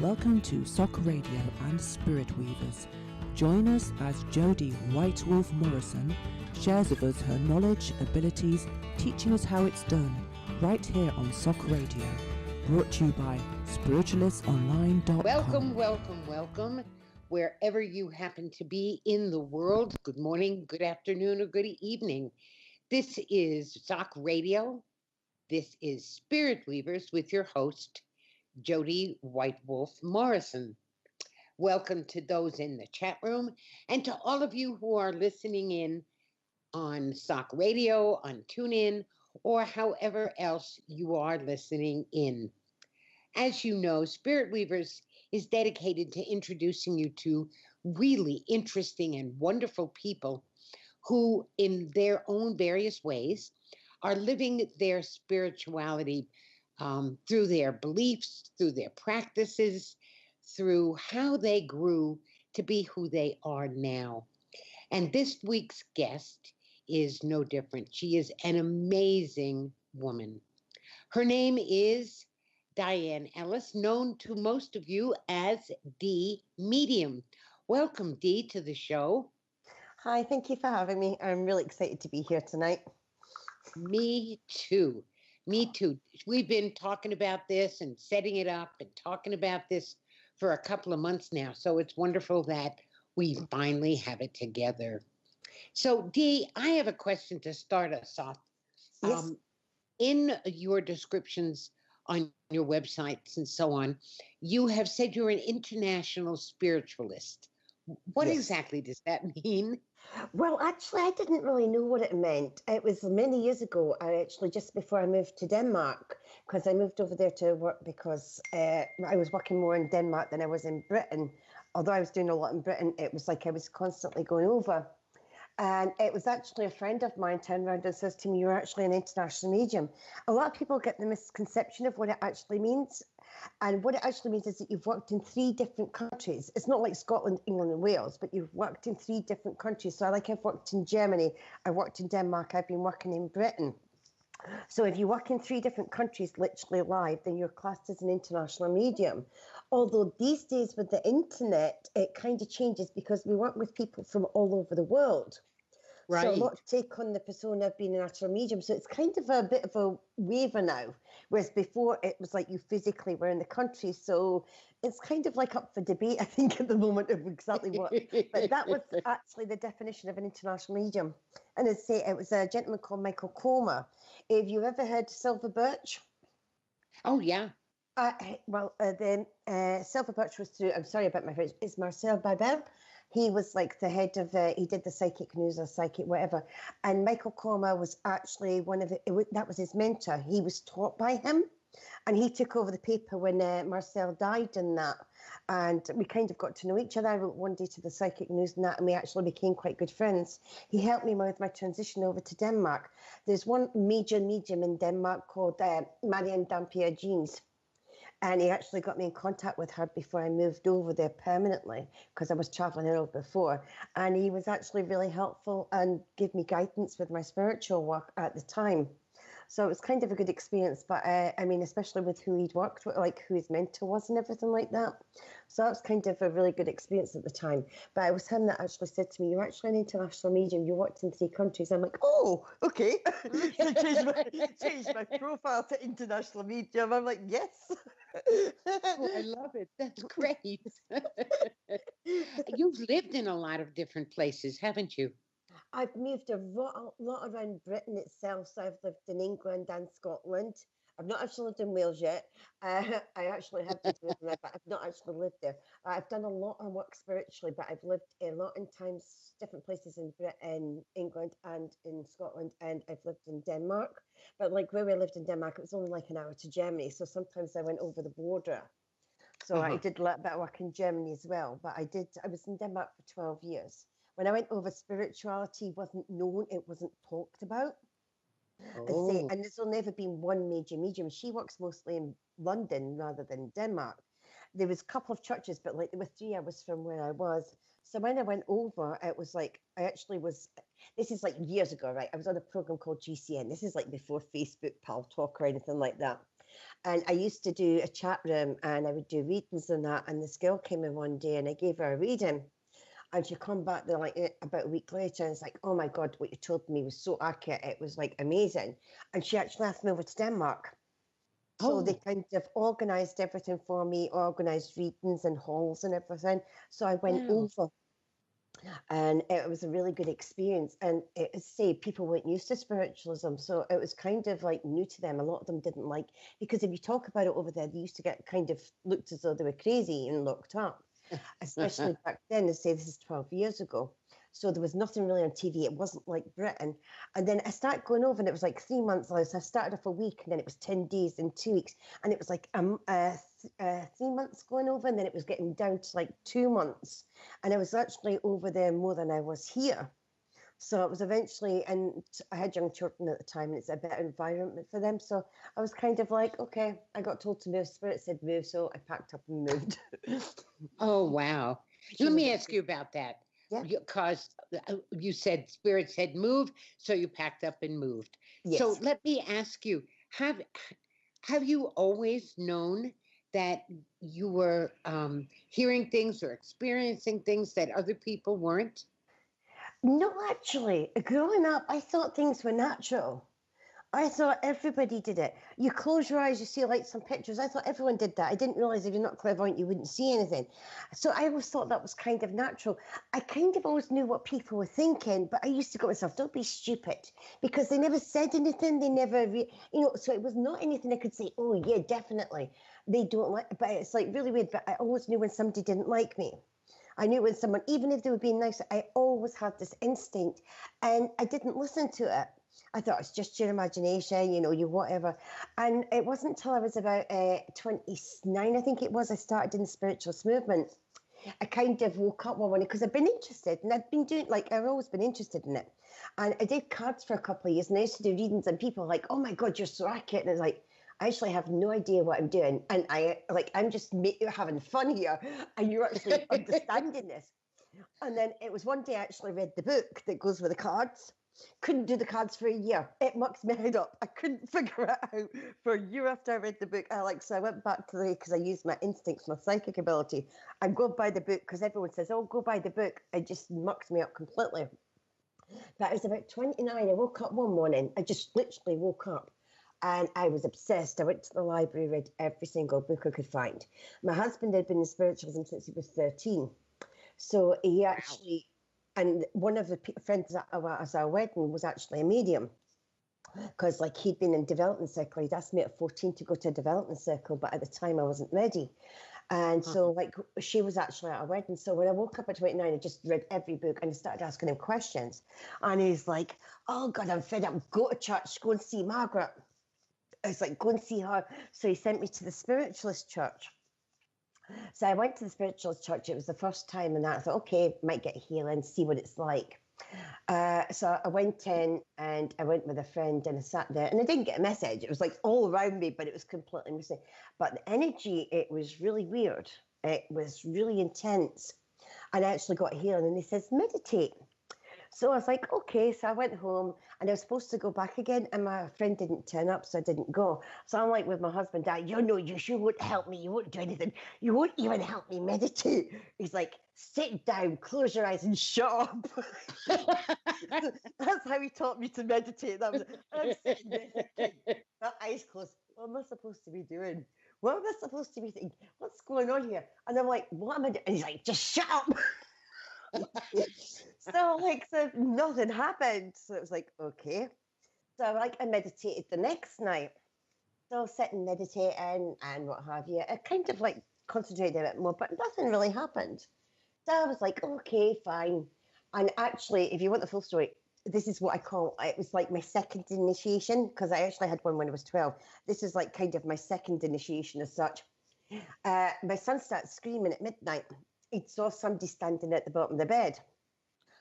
Welcome to Sock Radio and Spirit Weavers. Join us as Jody Whitewolf Morrison shares with us her knowledge, abilities, teaching us how it's done, right here on Sock Radio. Brought to you by spiritualistonline.com. Welcome, wherever you happen to be in the world. Good morning, good afternoon, or good evening. This is Sock Radio. This is Spirit Weavers with your host, Jody Whitewolf Morrison. Welcome to those in the chat room and to all of you who are listening in on Sock Radio, on TuneIn, or however else you are listening in. As you know, Spirit Weavers is dedicated to introducing you to really interesting and wonderful people who, in their own various ways, are living their spirituality through their beliefs, through their practices, through how they grew to be who they are now. And this week's guest is no different. She is an amazing woman. Her name is Diane Ellis, known to most of you as Dee Medium. Welcome, Dee, to the show. Hi, thank you for having me. I'm really excited to be here tonight. Me too. We've been talking about this and setting it up and talking about this for a couple of months now. So it's wonderful that we finally have it together. So, Dee, I have a question to start us off. Yes. In your descriptions on your websites and so on, you have said you're an international spiritualist. What exactly does that mean? Well, actually, I didn't really know what it meant. It was many years ago, just before I moved to Denmark, because I moved over there to work because I was working more in Denmark than I was in Britain. Although I was doing a lot in Britain, it was like I was constantly going over. And it was actually a friend of mine turned around and says to me, "You're actually an international medium." A lot of people get the misconception of what it actually means. And what it actually means is that you've worked in 3 different countries. It's not like Scotland, England, and Wales, but you've worked in 3 different countries. So I've worked in Germany, I worked in Denmark, I've been working in Britain. So if you work in 3 different countries, literally live, then you're classed as an international medium. Although these days with the internet, it kind of changes because we work with people from all over the world. Right. So a lot take on the persona of being a natural medium. So it's kind of a bit of a waiver now, whereas before it was like you physically were in the country. So it's kind of like up for debate, I think, at the moment of exactly what. But that was actually the definition of an international medium. And as I say, it was a gentleman called Michael Comer. Have you ever heard Silver Birch? Oh, yeah. The Silver Birch was through, I'm sorry about my French, it's Marcel Babel. He was like the head of, he did the Psychic News or Psychic whatever. And Michael Comer was actually that was his mentor. He was taught by him. And he took over the paper when Marcel died and that. And we kind of got to know each other. I wrote one day to the Psychic News and that, and we actually became quite good friends. He helped me with my transition over to Denmark. There's one major medium in Denmark called Marianne Dampier Jeans. And he actually got me in contact with her before I moved over there permanently, because I was traveling there before. And he was actually really helpful and gave me guidance with my spiritual work at the time. So it was kind of a good experience. But I mean, especially with who he'd worked with, like who his mentor was and everything like that. So that was kind of a really good experience at the time. But it was him that actually said to me, "You're actually an international medium. You worked in 3 countries." I'm like, "Oh, okay." So changed my profile to international medium. I'm like, "Yes." Oh, I love it. That's great. You've lived in a lot of different places, haven't you? I've moved a lot around Britain itself. So I've lived in England and Scotland. I've not actually lived in Wales yet. I actually have been to live there, but I've not actually lived there. I've done a lot of work spiritually, but I've lived a lot in times, different places in Britain, England and in Scotland, and I've lived in Denmark. But like where we lived in Denmark, it was only like an hour to Germany. So sometimes I went over the border. So I did a little bit of work in Germany as well. But I was in Denmark for 12 years. When I went over, spirituality wasn't known, it wasn't talked about. Oh. And there's never been one major medium. She works mostly in London rather than Denmark. There was a couple of churches, but like there were 3 hours from where I was. So when I went over, it was like, this is like years ago, right? I was on a program called GCN. This is like before Facebook, Pal Talk or anything like that. And I used to do a chat room and I would do readings and that. And this girl came in one day and I gave her a reading. And she come back there like about a week later and it's like, oh my God, what you told me was so accurate. It was like amazing. And she actually asked me over to Denmark. So they kind of organised everything for me, organised readings and halls and everything. So I went over and it was a really good experience. And say people weren't used to spiritualism. So it was kind of like new to them. A lot of them didn't like, because if you talk about it over there, they used to get kind of looked as though they were crazy and locked up. Especially back then, they say this is 12 years ago. So there was nothing really on TV. It wasn't like Britain. And then I started going over and it was like 3 months. So I started off a week and then it was 10 days and 2 weeks. And it was like 3 months going over and then it was getting down to like 2 months. And I was actually over there more than I was here. So it was eventually, and I had young children at the time, and it's a better environment for them. So I was kind of like, okay, I got told to move. Spirit said move, so I packed up and moved. Oh, wow. Let me ask you about that. Yeah. Because you said Spirit said move, so you packed up and moved. Yes. So let me ask you, have you always known that you were hearing things or experiencing things that other people weren't? No, actually, growing up, I thought things were natural. I thought everybody did it. You close your eyes, you see like some pictures. I thought everyone did that. I didn't realize if you're not clairvoyant, you wouldn't see anything. So I always thought that was kind of natural. I kind of always knew what people were thinking, but I used to go to myself, don't be stupid, because they never said anything. They never, so it was not anything I could say, oh yeah, definitely. They don't like, but it's like really weird, but I always knew when somebody didn't like me. I knew when someone, even if they were being nice, I always had this instinct and I didn't listen to it. I thought it's just your imagination, you whatever. And it wasn't until I was about 29, I think it was, I started in the spiritualist movement. I kind of woke up one morning because I've been interested and I've been doing, I've always been interested in it. And I did cards for a couple of years and I used to do readings and people were like, oh my God, you're so accurate. And it's like, I actually have no idea what I'm doing. And I'm just having fun here. And you're actually understanding this. And then it was one day I actually read the book that goes with the cards. Couldn't do the cards for a year. It mucks my head up. I couldn't figure it out for a year after I read the book. So I went back to because I used my instincts, my psychic ability. I go buy the book because everyone says, oh, go buy the book. It just mucks me up completely. But I was about 29. I woke up one morning. I just literally woke up. And I was obsessed. I went to the library, read every single book I could find. My husband had been in spiritualism since he was 13. So he actually, and one of the friends at our wedding was actually a medium. Because he'd been in development circle. He'd asked me at 14 to go to a development circle, but at the time I wasn't ready. And so she was actually at our wedding. So when I woke up at 29, I just read every book and I started asking him questions. And he's like, oh God, I'm fed up. Go to church, go and see Margaret. I was like, go and see her. So he sent me to the spiritualist church. So I went to the spiritualist church. It was the first time and I thought, okay, might get healing, see what it's like. So I went in and I went with a friend and I sat there and I didn't get a message. It was all around me, but it was completely missing. But the energy, it was really weird. It was really intense. And I actually got healing and he says, meditate. So I was like, okay. So I went home and I was supposed to go back again and my friend didn't turn up, so I didn't go. So I'm like with my husband, Dad, you won't help me. You won't do anything. You won't even help me meditate. He's like, sit down, close your eyes and shut up. That's how he taught me to meditate. That was, I'm sitting there, my eyes closed. What am I supposed to be doing? What am I supposed to be thinking? What's going on here? And I'm like, what am I doing? And he's like, just shut up. So nothing happened. So it was like, okay. So I meditated the next night. So sitting, meditating and what have you. I kind of concentrated a bit more, but nothing really happened. So I was like, okay, fine. And actually, if you want the full story, this is what I call, it was like my second initiation, because I actually had one when I was 12. This is kind of my second initiation as such. My son started screaming at midnight. He saw somebody standing at the bottom of the bed.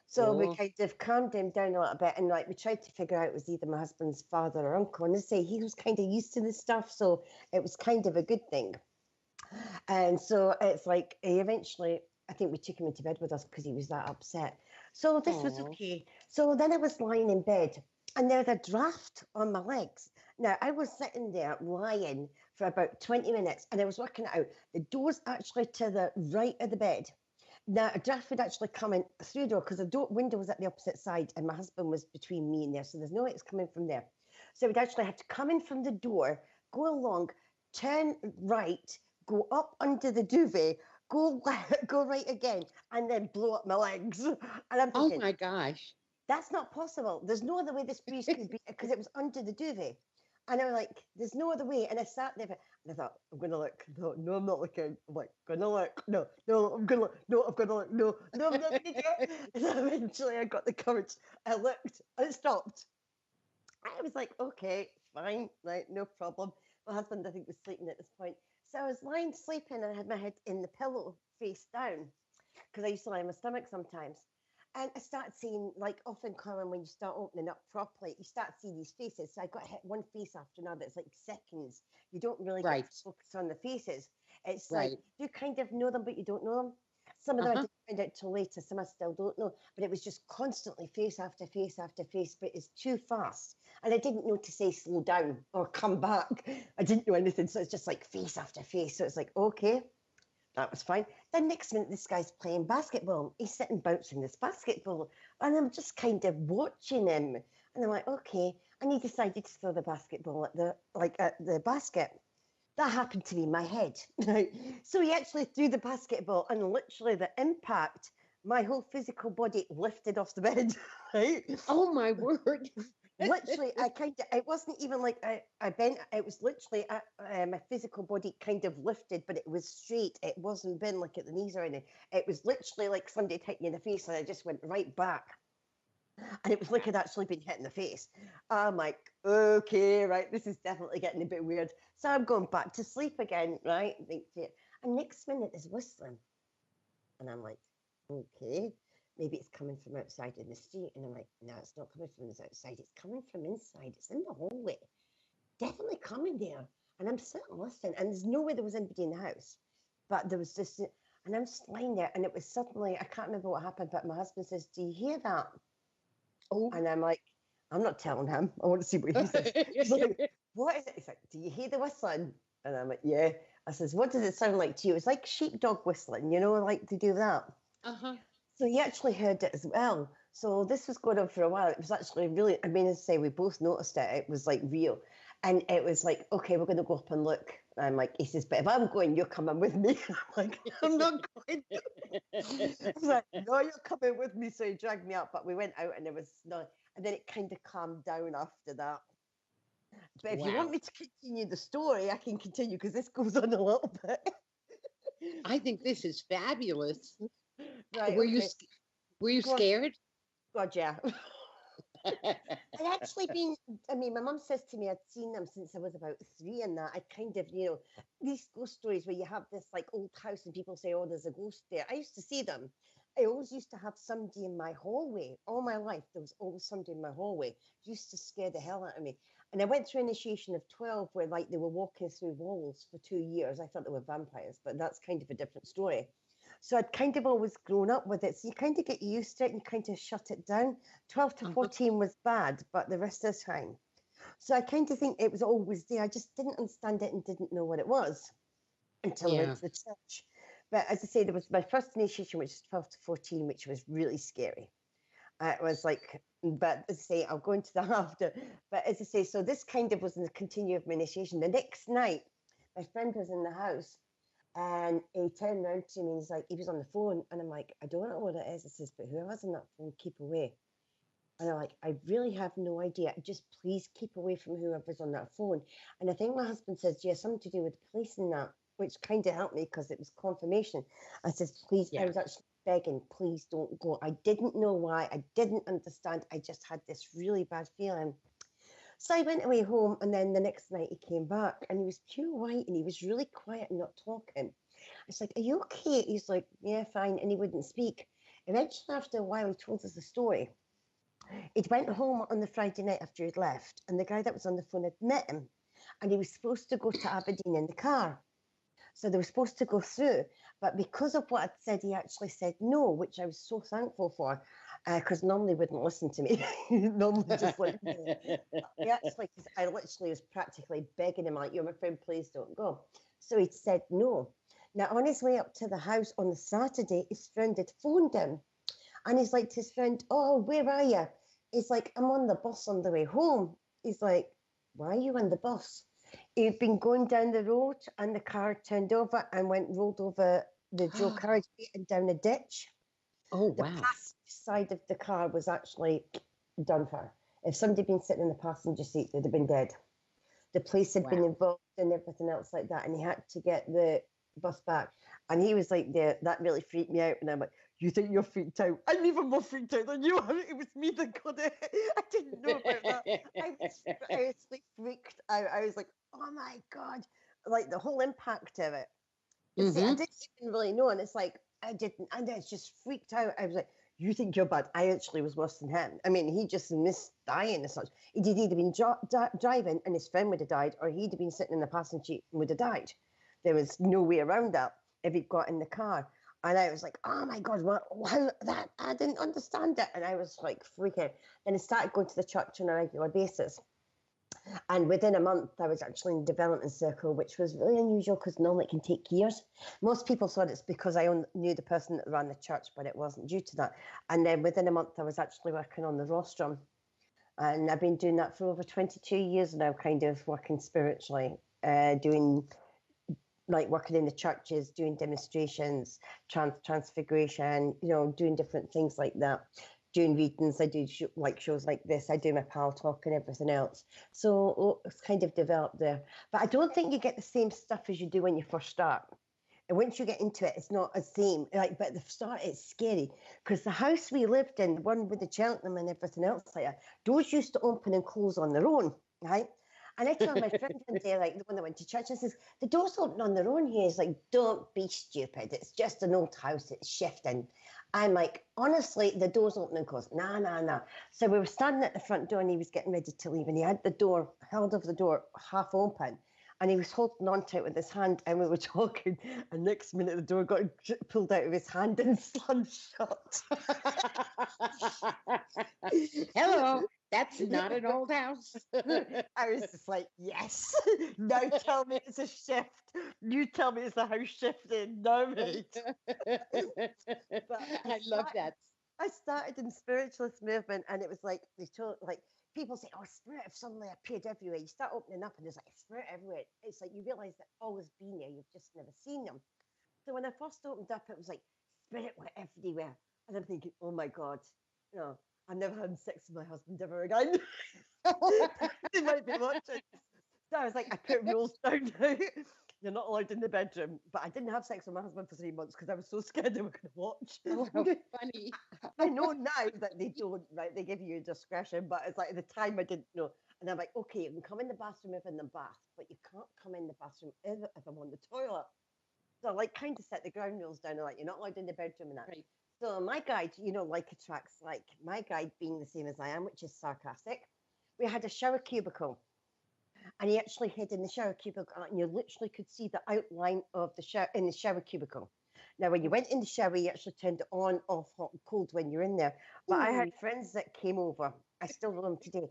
So we kind of calmed him down a little bit and we tried to figure out it was either my husband's father or uncle. And I say he was kind of used to this stuff, so it was kind of a good thing. And so it's he eventually, I think we took him into bed with us because he was that upset. So this was okay. So then I was lying in bed and there was a draft on my legs. Now, I was sitting there lying for about 20 minutes and I was working it out. The door's actually to the right of the bed. Now, a draft would actually come in through the door because the window was at the opposite side and my husband was between me and there. So there's no way it's coming from there. So we'd actually have to come in from the door, go along, turn right, go up under the duvet, go go right again, and then blow up my legs. And I'm Oh thinking, my gosh. that's not possible. There's no other way this breeze could be because it was under the duvet. And I was like, there's no other way. And I sat there and I thought, I'm going to look. No, no, I'm not looking. I'm like, going to look. No, no, I'm going to look. No, I'm going to look. No, no, I'm not going to do it. And then eventually I got the courage. I looked and it stopped. I was like, okay, fine, right, no problem. My husband, I think, was sleeping at this point. So I was lying sleeping and I had my head in the pillow face down because I used to lie on my stomach sometimes. And I started seeing, like, often, Colin, when you start opening up properly, you start seeing these faces. So I got hit one face after another. It's like seconds. You don't really Right. get to focus on the faces. It's Right. like you kind of know them, but you don't know them. Some of them I Uh-huh. didn't find out till later. Some I still don't know. But it was just constantly face after face after face. But it's too fast. And I didn't know to say slow down or come back. I didn't know anything. So it's just like face after face. So it's like, okay. That was fine. Then next minute, this guy's playing basketball. He's sitting bouncing this basketball. And I'm just kind of watching him. And I'm like, okay. And he decided to throw the basketball at the basket. That happened to be my head. Right? So he actually threw the basketball and literally the impact, my whole physical body lifted off the bed. Right? Oh my word. Literally, it wasn't even like I bent, it was literally, my physical body kind of lifted, but it was straight. It wasn't bent like at the knees or anything. It was literally like somebody hit you in the face and I just went right back. And it was like I'd actually been hit in the face. I'm like, okay, right, this is definitely getting a bit weird. So I'm going back to sleep again, right? And next minute is whistling. And I'm like, okay, maybe it's coming from outside in the street. And I'm like, no, it's not coming from outside. It's coming from inside. It's in the hallway. Definitely coming there. And I'm sitting listening. And there's no way there was anybody in the house. But there was just, and I'm just lying there. And it was suddenly, I can't remember what happened, but my husband says, do you hear that? Oh. And I'm like, I'm not telling him. I want to see what he says. He's like, what is it? He's like, do you hear the whistling? And I'm like, yeah. I says, what does it sound like to you? It's like sheepdog whistling, you know, like to do that. Uh-huh. So he actually heard it as well. So this was going on for a while. It was actually really, I mean, as I say, we both noticed it. It was like real. And it was like, okay, we're going to go up and look. And I'm like, he says, but if I'm going, you're coming with me. I'm like, I'm not going. He's like, no, you're coming with me. So he dragged me up, but we went out and there was no, and then it kind of calmed down after that. But if you want me to continue the story, I can continue because this goes on a little bit. I think this is fabulous. Right, Were okay. you scared? God, yeah. I'd actually been, I mean, my mum says to me I'd seen them since I was about 3 and that. I kind of, you know, these ghost stories where you have this like old house and people say, oh, there's a ghost there. I used to see them. I always used to have somebody in my hallway. All my life, there was always somebody in my hallway. It used to scare the hell out of me. And I went through initiation of 12 where like they were walking through walls for 2 years. I thought they were vampires, but that's kind of a different story. So I'd kind of always grown up with it. So you kind of get used to it and you kind of shut it down. 12 to 14 was bad, but the rest of the time. So I kind of think it was always there. I just didn't understand it and didn't know what it was until I went to the church. But as I say, there was my first initiation, which was 12 to 14, which was really scary. It was like, but as I say, I'll go into that after. But as I say, so this kind of was in the continue of my initiation. The next night, my friend was in the house. And he turned around to me and he's like, he was on the phone. And I'm like, I don't know what it is. He says, but whoever's on that phone, keep away. And I'm like, I really have no idea. Just please keep away from whoever's on that phone. And I think my husband says, yeah, something to do with the police and that, which kind of helped me because it was confirmation. I says, please, I was actually begging, please don't go. I didn't know why. I didn't understand. I just had this really bad feeling. So I went away home, and then the next night he came back, and he was pure white, and he was really quiet and not talking. I was like, are you okay? He's like, yeah, fine, and he wouldn't speak. Eventually, after a while, he told us the story. He'd went home on the Friday night after he'd left, and the guy that was on the phone had met him, and he was supposed to go to Aberdeen in the car. So they were supposed to go through, but because of what I'd said, he actually said no, which I was so thankful for. because normally wouldn't listen to me. Normally just like, he actually, because I literally was practically begging him, like, you're my friend, please don't go. So he said no. Now, on his way up to the house on the Saturday, his friend had phoned him. And he's like to his friend, oh, where are you? He's like, I'm on the bus on the way home. He's like, why are you on the bus? He'd been going down the road and the car turned over and rolled over the dual carriageway and down a ditch. Oh, The wow. passenger side of the car was actually done for. If somebody had been sitting in the passenger seat, they'd have been dead. The police had been involved and everything else like that, and he had to get the bus back. And he was like, that really freaked me out. And I'm like, you think you're freaked out? I'm even more freaked out than you are. It was me that got it. I didn't know about that. I was like freaked out. I was like, oh my God. Like the whole impact of it. See, I didn't even really know. And it's like, I was just freaked out. I was like, you think you're bad? I actually was worse than him. I mean, he just missed dying as such. He'd either been driving and his friend would have died, or he'd have been sitting in the passenger seat and would have died. There was no way around that if he'd got in the car. And I was like, oh my God, I didn't understand it. And I was like freaking. Then I started going to the church on a regular basis. And within a month, I was actually in the development circle, which was really unusual because normally it can take years. Most people thought it's because I knew the person that ran the church, but it wasn't due to that. And then within a month, I was actually working on the rostrum. And I've been doing that for over 22 years now, kind of working spiritually, doing like working in the churches, doing demonstrations, transfiguration, doing different things like that. Doing readings, I do shows like this. I do my pal talk and everything else. So it's kind of developed there. But I don't think you get the same stuff as you do when you first start. And once you get into it, it's not the same. Like, but at the start, it's scary because the house we lived in, the one with the Cheltenham and everything else like that, doors used to open and close on their own, right? And I told my friend one day, like the one that went to church, I says, the doors open on their own here. He's like, don't be stupid. It's just an old house. It's shifting. I'm like, honestly, the door's open and closed. Nah. So we were standing at the front door and he was getting ready to leave and he had the door, held over the door half open and he was holding on to it with his hand and we were talking and next minute the door got pulled out of his hand and slammed shut. Hello. That's not an old house. I was just like, yes. Now tell me it's a shift. You tell me it's a house shifting. No, mate. I love that. I started in spiritualist movement and it was like, people say, oh, spirit have suddenly appeared everywhere. You start opening up and there's like a spirit everywhere. It's like you realise they've always been there. You've just never seen them. So when I first opened up, it was like, spirit were everywhere. And I'm thinking, oh my God, I'm never having sex with my husband ever again. He might be watching. So I was like, I put rules down now. You're not allowed in the bedroom. But I didn't have sex with my husband for 3 months because I was so scared they were going to watch. Oh, how funny. I know now that they don't, right? They give you discretion, but it's like at the time I didn't know. And I'm like, okay, you can come in the bathroom if in the bath, but you can't come in the bathroom if I'm on the toilet. So I like kind of set the ground rules down. Like, you're not allowed in the bedroom and that. Right. So my guide, like attracts, like my guide being the same as I am, which is sarcastic. We had a shower cubicle and he actually hid in the shower cubicle and you literally could see the outline of the shower in the shower cubicle. Now, when you went in the shower, you actually turned it on, off, hot and cold when you're in there. But I had friends that came over. I still know them today.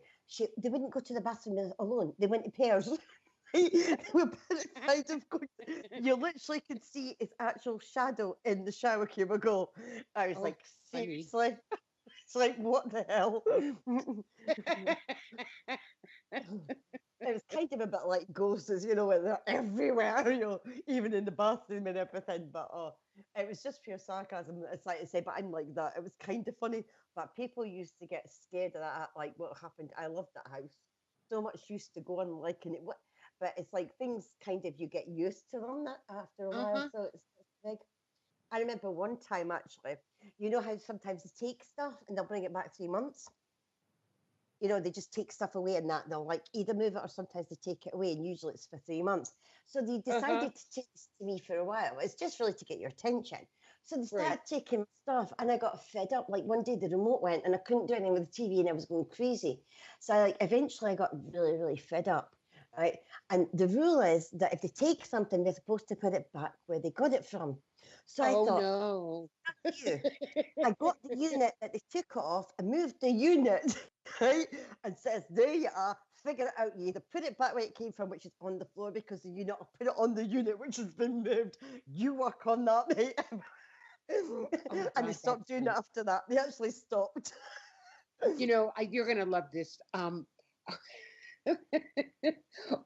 They wouldn't go to the bathroom alone. They went in pairs. They were kind of good. You literally could see his actual shadow in the shower cubicle. I was like, seriously? It's like, what the hell? It was kind of a bit like ghosts, where they're everywhere, even in the bathroom and everything. But it was just pure sarcasm. It's like I say, but I'm like that. It was kind of funny. But people used to get scared of that, like what happened. I loved that house. So much used to go on liking it. But it's like things kind of, you get used to them after a while. So it's big. I remember one time actually, how sometimes they take stuff and they'll bring it back 3 months. They just take stuff away and that they'll like either move it or sometimes they take it away and usually it's for 3 months. So they decided to take this to me for a while. It's just really to get your attention. So they started taking stuff and I got fed up. Like one day the remote went and I couldn't do anything with the TV and I was going crazy. So eventually I got really, really fed up. right? And the rule is that if they take something, they're supposed to put it back where they got it from. So I Oh thought, no. you. I got the unit that they took off and moved the unit, right? And says, there you are, figure it out. You either put it back where it came from, which is on the floor, because the unit, or put it on the unit, which has been moved. You work on that, mate. Oh, And they God, stopped that's doing funny. it after that. They actually stopped. You know, you're gonna love this.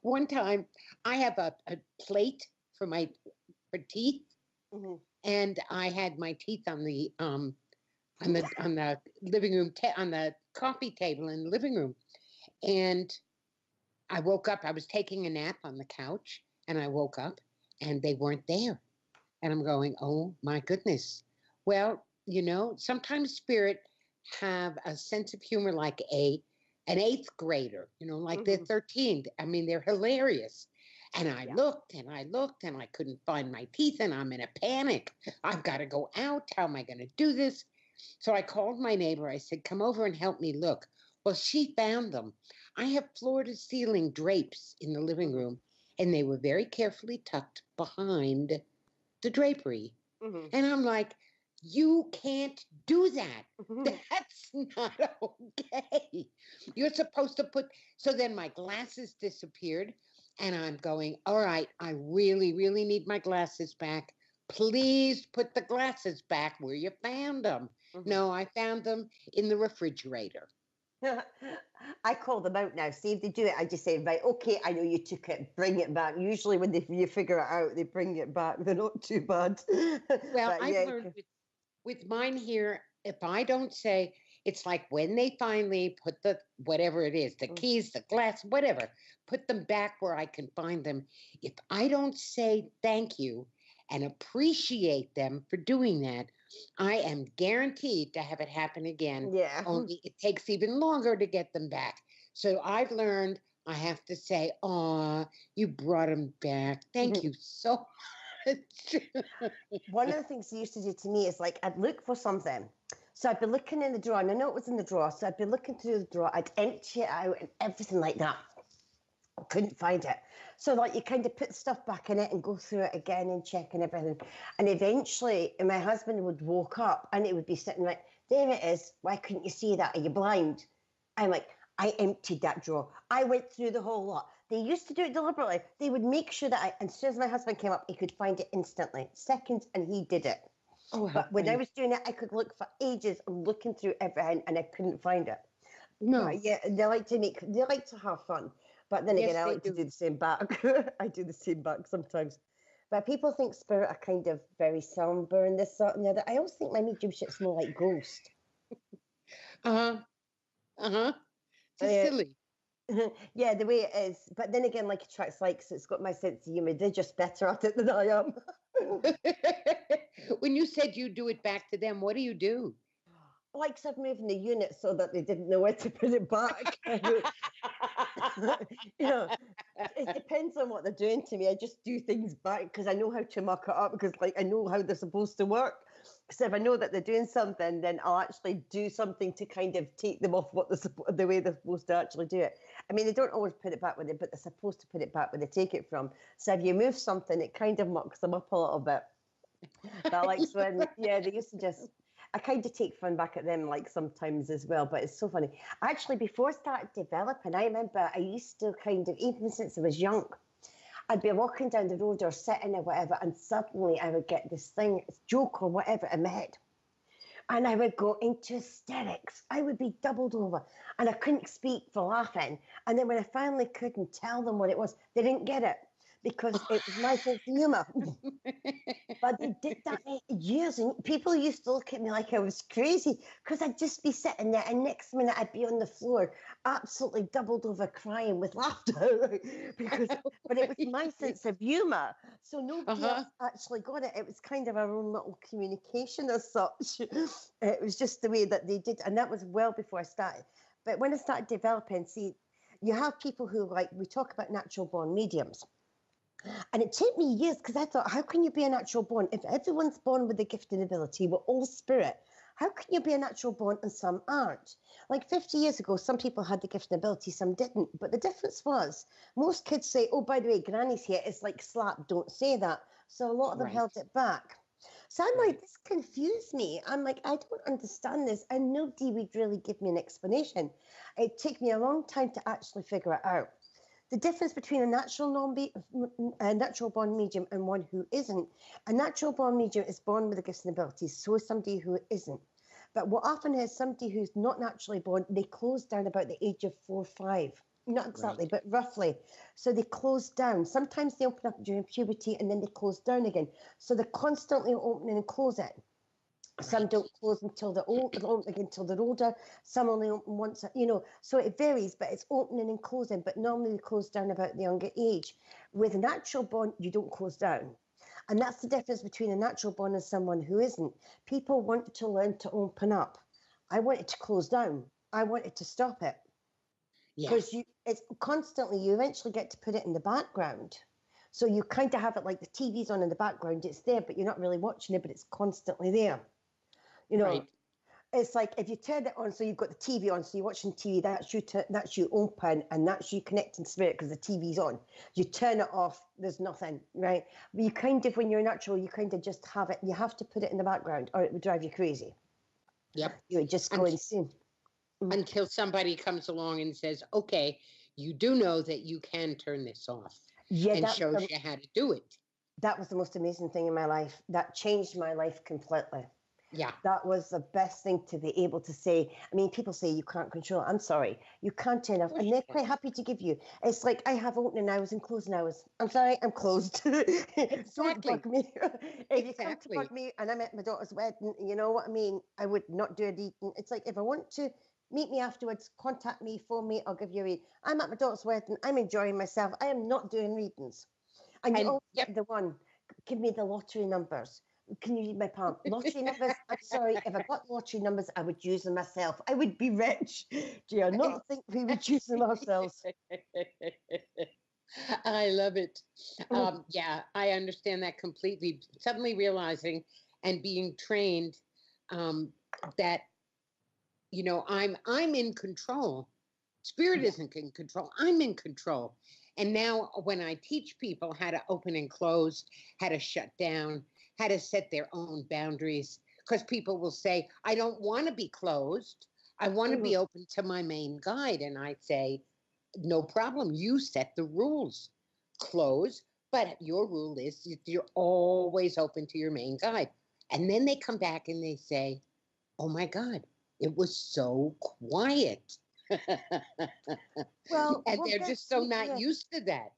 One time, I have a plate for my for teeth, Mhm. and I had my teeth on the living room on the coffee table in the living room, and I woke up. I was taking a nap on the couch, and I woke up, and they weren't there, and I'm going, oh my goodness. Well, you know, sometimes spirit have a sense of humor like an eighth grader, you know, like they're Mhm. 13. I mean, they're hilarious. And I Yeah. looked and I looked and I couldn't find my teeth and I'm in a panic. I've got to go out. How am I going to do this? So I called my neighbor. I said, come over and help me look. Well, she found them. I have floor to ceiling drapes in the living Mhm. room, and they were very carefully tucked behind the drapery. Mhm. And I'm like, you can't do that. Mhm. That's not okay. You're supposed to put, so then my glasses disappeared. And I'm going, all right, I really, really need my glasses back. Please put the glasses back where you found them. Mhm. No, I found them in the refrigerator. I call them out now. See if they do it. I just say, right, okay, I know you took it, bring it back. Usually when you figure it out, they bring it back. They're not too bad. Well, But I've yeah. learned with mine here, if I don't say, it's like when they finally put the whatever it is, the Mm. keys, the glass, whatever, put them back where I can find them. If I don't say thank you and appreciate them for doing that, I am guaranteed to have it happen again. Yeah. Only it takes even longer to get them back. So I've learned I have to say, "Aw, you brought them back. Thank you so much." One of the things they used to do to me is like I'd look for something. So I'd be looking in the drawer, and I know it was in the drawer. So I'd be looking through the drawer, I'd empty it out and everything like that. Couldn't find it. So like you kind of put stuff back in it and go through it again and check and everything. And eventually my husband would woke up and it would be sitting like, there it is. Why couldn't you see that? Are you blind? I'm like, I emptied that drawer. I went through the whole lot. They used to do it deliberately. They would make sure that and as soon as my husband came up, he could find it instantly. Seconds, and he did it. Oh, how But when I funny. was doing it, I could look for ages looking through everything and I couldn't find it. No. But yeah, they like to have fun. But then again, Yes, I they like to do. do the same back. I do the same back sometimes. But people think spirit are kind of very somber and this, that, and the other. I always think my mediumship's more like ghost. Uh-huh. Uh-huh. Just Uh, silly. yeah, the way it is. But then again, like attracts like, so it's got my sense of humor. They're just better at it than I am. When you said you do it back to them, what do you do? Like I've moved the unit so that they didn't know where to put it back. you know, it depends on what they're doing to me. I just do things back because I know how to muck it up because like I know how they're supposed to work. So if I know that they're doing something, then I'll actually do something to kind of take them off what the way they're supposed to actually do it. I mean, they don't always put it back with it, but they're supposed to put it back where they take it from. So if you move something, it kind of mucks them up a little bit. But like when, yeah, they used to just, I kind of take fun back at them like sometimes as well, but it's so funny. Actually, before I started developing, I remember I used to kind of, even since I was young, I'd be walking down the road or sitting or whatever, and suddenly I would get this thing, joke or whatever in my head. And I would go into hysterics. I would be doubled over and I couldn't speak for laughing. And then when I finally couldn't tell them what it was, they didn't get it because it was my sense of humor. But they did that for years, and people used to look at me like I was crazy because I'd just be sitting there, and next minute I'd be on the floor, absolutely doubled over, crying with laughter. because, but it was my sense of humor, so nobody else Uh-huh. actually got it. It was kind of our own little communication as such. It was just the way that they did, and that was well before I started. But when I started developing, see, you have people who like we talk about natural born mediums. And it took me years because I thought, how can you be a natural born? If everyone's born with a gift and ability, we're all spirit. How can you be a natural born and some aren't? Like 50 years ago, some people had the gift and ability, some didn't. But the difference was most kids say, oh, by the way, Granny's here. It's like slap, don't say that. So a lot of them held it back. So I'm like, this confused me. I'm like, I don't understand this. And nobody would really give me an explanation. It took me a long time to actually figure it out. The difference between a natural born medium and one who isn't. A natural born medium is born with the gifts and abilities, so is somebody who isn't. But what often is somebody who's not naturally born, they close down about the age of 4 or 5. Not exactly, but roughly. So they close down. Sometimes they open up during puberty and then they close down again. So they're constantly opening and closing. Some don't close until they're old, until they're older. Some only open once, so it varies, but it's opening and closing. But normally they close down about the younger age. With a natural born, you don't close down. And that's the difference between a natural born and someone who isn't. People want to learn to open up. I wanted to close down. I wanted to stop it. Because it's constantly, you eventually get to put it in the background. So you kind of have it like the TV's on in the background. It's there, but you're not really watching it, but it's constantly there. It's like if you turn it on, so you've got the TV on, so you're watching TV, that's you open, and that's you connecting spirit because the TV's on. You turn it off, there's nothing, right? But you kind of, when you're natural, you kind of just have it, you have to put it in the background or it would drive you crazy. Yep. You would just go insane. Until somebody comes along and says, okay, you do know that you can turn this off, and shows you how to do it. That was the most amazing thing in my life. That changed my life completely. Yeah. That was the best thing to be able to say. I mean, people say you can't control it. I'm sorry. You can't turn off. And they're quite happy to give you. It's like I have opening hours and closing hours. I'm sorry, I'm closed. Don't bug me. If you come to bug me and I'm at my daughter's wedding, you know what I mean? I would not do a reading. It's like if I want to meet me afterwards, contact me, phone me, I'll give you a read. I'm at my daughter's wedding. I'm enjoying myself. I am not doing readings. And you always get the one. Give me the lottery numbers. Can you read my palm? Lottery numbers? I'm sorry, if I got lottery numbers, I would use them myself. I would be rich. Do you not think we would use them ourselves? I love it. Yeah, I understand that completely. Suddenly realizing and being trained that, I'm in control. Spirit isn't in control. I'm in control. And now when I teach people how to open and close, how to shut down, how to set their own boundaries, because people will say, I don't want to be closed. I want to be open to my main guide. And I say, no problem. You set the rules. Close, but your rule is you're always open to your main guide. And then they come back and they say, oh my God, it was so quiet. And they're just so not used to that.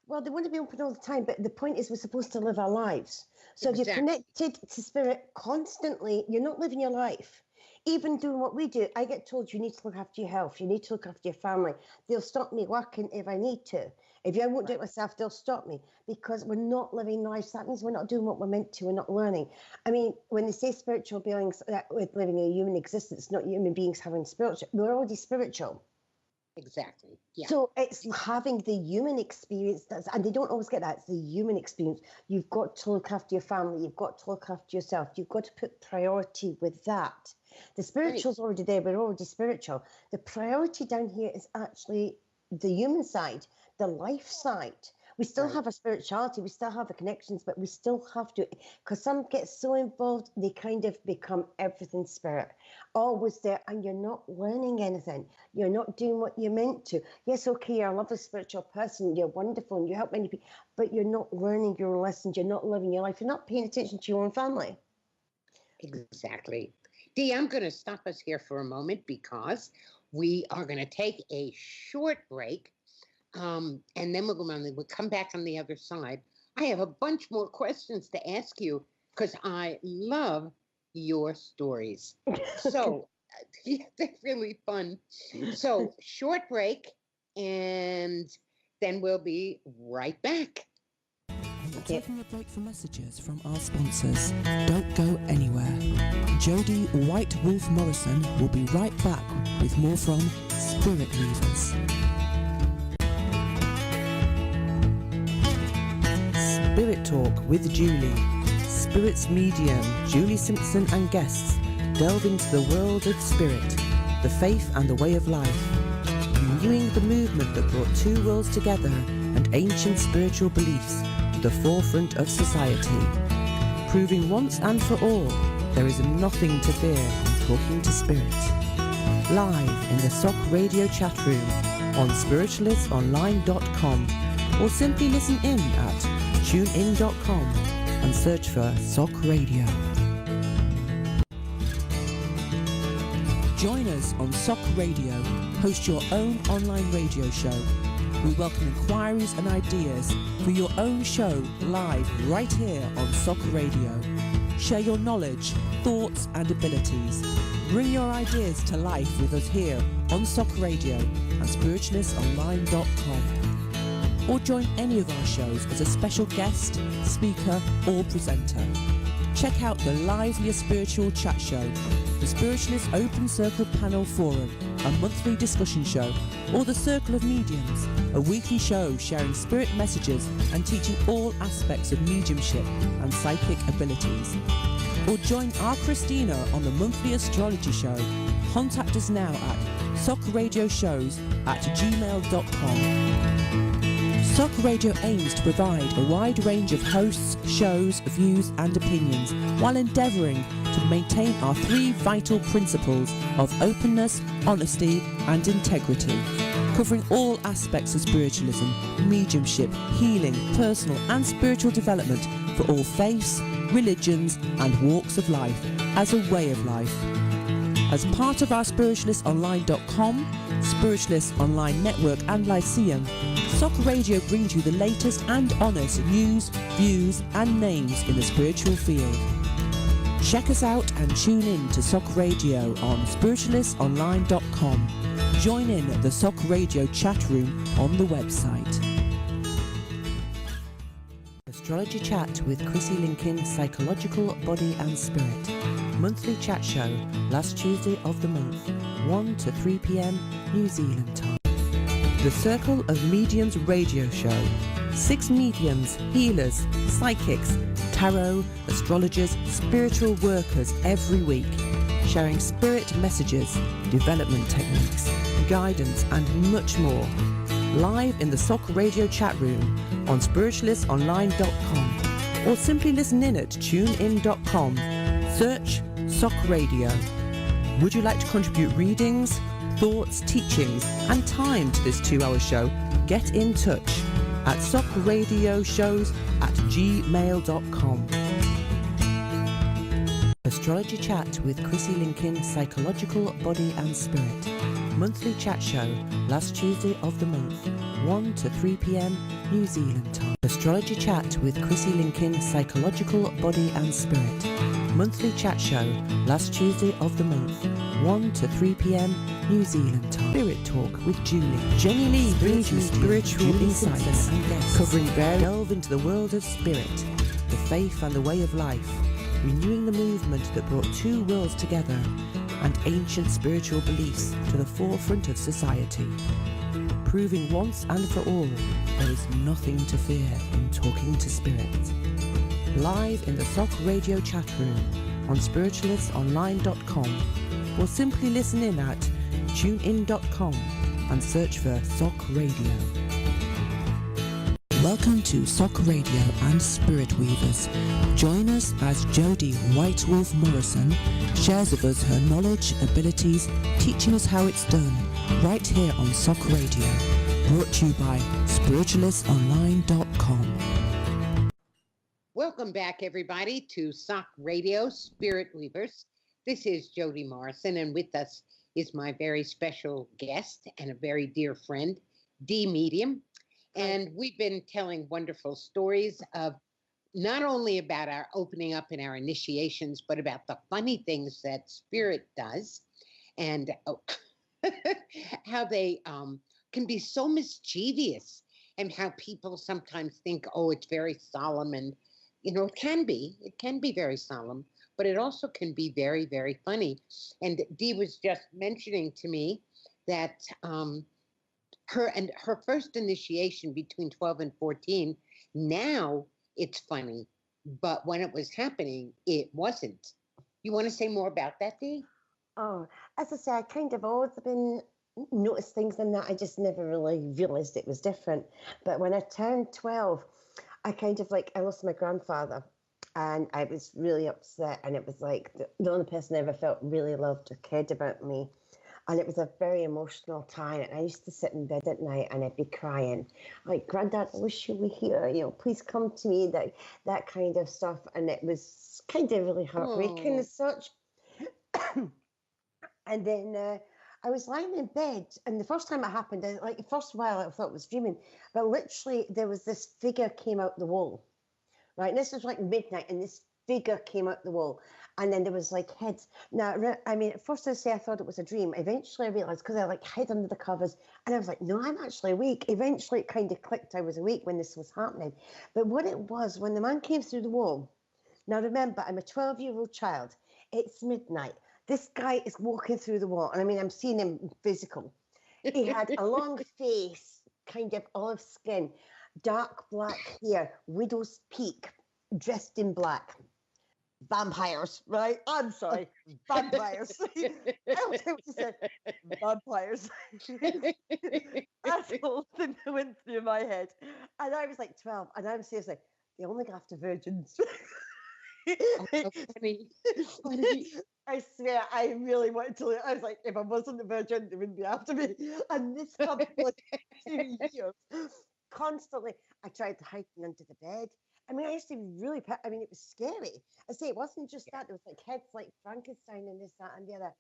Well, they want to be open all the time, but the point is we're supposed to live our lives. So if you're connected to spirit constantly, you're not living your life. Even doing what we do, I get told you need to look after your health, you need to look after your family. They'll stop me working if I need to. If I won't do it myself, they'll stop me because we're not living lives. That means we're not doing what we're meant to. We're not learning. I mean, when they say spiritual beings with living a human existence, not human beings having spiritual, we're already spiritual. Exactly. Yeah. So it's having the human experience, and they don't always get that. It's the human experience. You've got to look after your family. You've got to look after yourself. You've got to put priority with that. The spiritual's already there. We're already spiritual. The priority down here is actually the human side, the life side. We still have a spirituality, we still have the connections, but we still have to, because some get so involved, they kind of become everything spirit, always there, and you're not learning anything. You're not doing what you're meant to. Yes, okay, you're a lovely spiritual person, you're wonderful, and you help many people, but you're not learning your lessons, you're not living your life, you're not paying attention to your own family. Exactly. Dee, I'm going to stop us here for a moment because we are going to take a short break. And then we'll come back on the other side. I have a bunch more questions to ask you because I love your stories. So they're really fun. So short break, and then we'll be right back. We're taking a break for messages from our sponsors. Don't go anywhere. Jody Whitewolf Morrison will be right back with more from Spirit Weavers. Spirit Talk with Julie. Spirit's medium, Julie Simpson, and guests delve into the world of spirit, the faith and the way of life, renewing the movement that brought two worlds together and ancient spiritual beliefs to the forefront of society, proving once and for all there is nothing to fear in talking to spirit. Live in the SOC radio chat room on spiritualistonline.com, or simply listen in at tunein.com and search for SOC Radio. Join us on SOC Radio. Host your own online radio show. We welcome inquiries and ideas for your own show live right here on SOC Radio. Share your knowledge, thoughts and abilities. Bring your ideas to life with us here on SOC Radio and spiritualistonline.com. Or join any of our shows as a special guest, speaker or presenter. Check out the liveliest spiritual chat show, the Spiritualist Open Circle Panel Forum, a monthly discussion show, or the Circle of Mediums, a weekly show sharing spirit messages and teaching all aspects of mediumship and psychic abilities. Or join our Christina on the monthly astrology show. Contact us now at socradioshows@gmail.com. SOC Radio aims to provide a wide range of hosts, shows, views and opinions while endeavouring to maintain our three vital principles of openness, honesty and integrity, covering all aspects of spiritualism, mediumship, healing, personal and spiritual development for all faiths, religions and walks of life as a way of life. As part of our spiritualistonline.com, Spiritualist Online Network and Lyceum, SOC Radio brings you the latest and honest news, views and names in the spiritual field. Check us out and tune in to SOC Radio on spiritualistonline.com. Join in the SOC Radio chat room on the website. Astrology Chat with Chrissy Lincoln, Psychological Body and Spirit. Monthly chat show, last Tuesday of the month, 1 to 3 p.m. New Zealand time. The Circle of Mediums radio show. 6 mediums, healers, psychics, tarot, astrologers, spiritual workers every week, sharing spirit messages, development techniques, guidance and much more. Live in the SOC radio chat room on spiritualistonline.com, or simply listen in at tunein.com. Search SOC Radio. Would you like to contribute readings, thoughts, teachings and time to this 2-hour show? Get in touch at socradioshows@gmail.com. Astrology Chat with Chrissy Lincoln, Psychological Body and Spirit. Monthly chat show, last Tuesday of the month, 1 to 3 p.m. New Zealand time. Astrology Chat with Chrissy Lincoln, Psychological Body and Spirit. Monthly chat show, last Tuesday of the month, 1 to 3 p.m. New Zealand time. Spirit Talk with Julie. Jenny Lee brings you spiritual insights, covering various delve into the world of spirit, the faith and the way of life, renewing the movement that brought two worlds together and ancient spiritual beliefs to the forefront of society, proving once and for all there is nothing to fear in talking to spirit. Live in the SOC Radio chat room on spiritualistonline.com, or simply listen in at tunein.com and search for SOC Radio. Welcome to SOC Radio and Spirit Weavers. Join us as Jody whitewolf Morrison shares with us her knowledge, abilities, teaching us how it's done, right here on SOC Radio. Brought to you by spiritualistonline.com. Welcome back, everybody, to SOC Radio, Spirit Weavers. This is Jody Morrison, and with us is my very special guest and a very dear friend, Dee Medium. And we've been telling wonderful stories of not only about our opening up and our initiations, but about the funny things that Spirit does and how they can be so mischievous, and how people sometimes think, oh, it's very solemn. And, you know, it can be very solemn, but it also can be very, very funny. And Dee was just mentioning to me that her first initiation between 12 and 14, now it's funny, but when it was happening, it wasn't. You want to say more about that, Dee? Oh, as I say, I kind of always been noticed things in that. I just never really realized it was different. But when I turned 12, I kind of like, I lost my grandfather and I was really upset. And it was like the only person I ever felt really loved or cared about me. And it was a very emotional time. And I used to sit in bed at night and I'd be crying, like, Granddad, I wish you were here. Please come to me, that kind of stuff. And it was kind of really heartbreaking Oh, as such. And then I was lying in bed, and the first time it happened, like the first while I thought I was dreaming, but literally there was this figure came out the wall, right? And this was like midnight, and this figure came out the wall, and then there was like heads. Now, I mean, at first I say I thought it was a dream. Eventually I realized because I like hid under the covers, and I was like, no, I'm actually awake. Eventually it kind of clicked. I was awake when this was happening. But what it was, when the man came through the wall. Now remember, I'm a 12-year-old child. It's midnight. This guy is walking through the wall, and I mean, I'm seeing him physical. He had a long face, kind of olive skin, dark black hair, widow's peak, dressed in black. Vampires, right? I'm sorry, vampires. I was said vampires. That's the whole thing that went through my head. And I was like 12, and I'm seriously, they only go after virgins. oh, so funny. Funny. I swear, I really wanted to. I was like, if I wasn't a virgin, they wouldn't be after me. And this happened for like 2 years. Constantly, I tried hiding under the bed. I mean, I used to be really, I mean, it was scary. I say it wasn't just that. There was like heads like Frankenstein and this, that, and the other.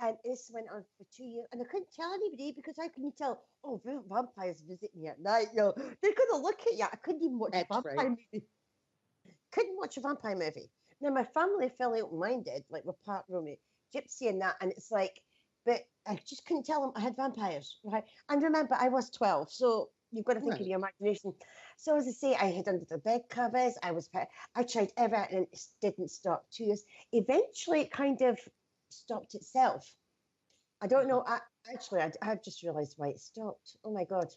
And this went on for 2 years. And I couldn't tell anybody because how can you tell, oh, vampires visit me at night? They're going to look at you. I couldn't even watch a vampire movie. Couldn't watch a vampire movie. Now, my family felt open-minded, like we're part Romeo, Gypsy and that, and it's like, but I just couldn't tell them I had vampires, right? And remember, I was 12, so you've got to think of your imagination. So as I say, I hid under the bed covers, I tried everything, and it didn't stop. 2 years. Eventually, it kind of stopped itself. I don't know, I've just realised why it stopped. Oh my God.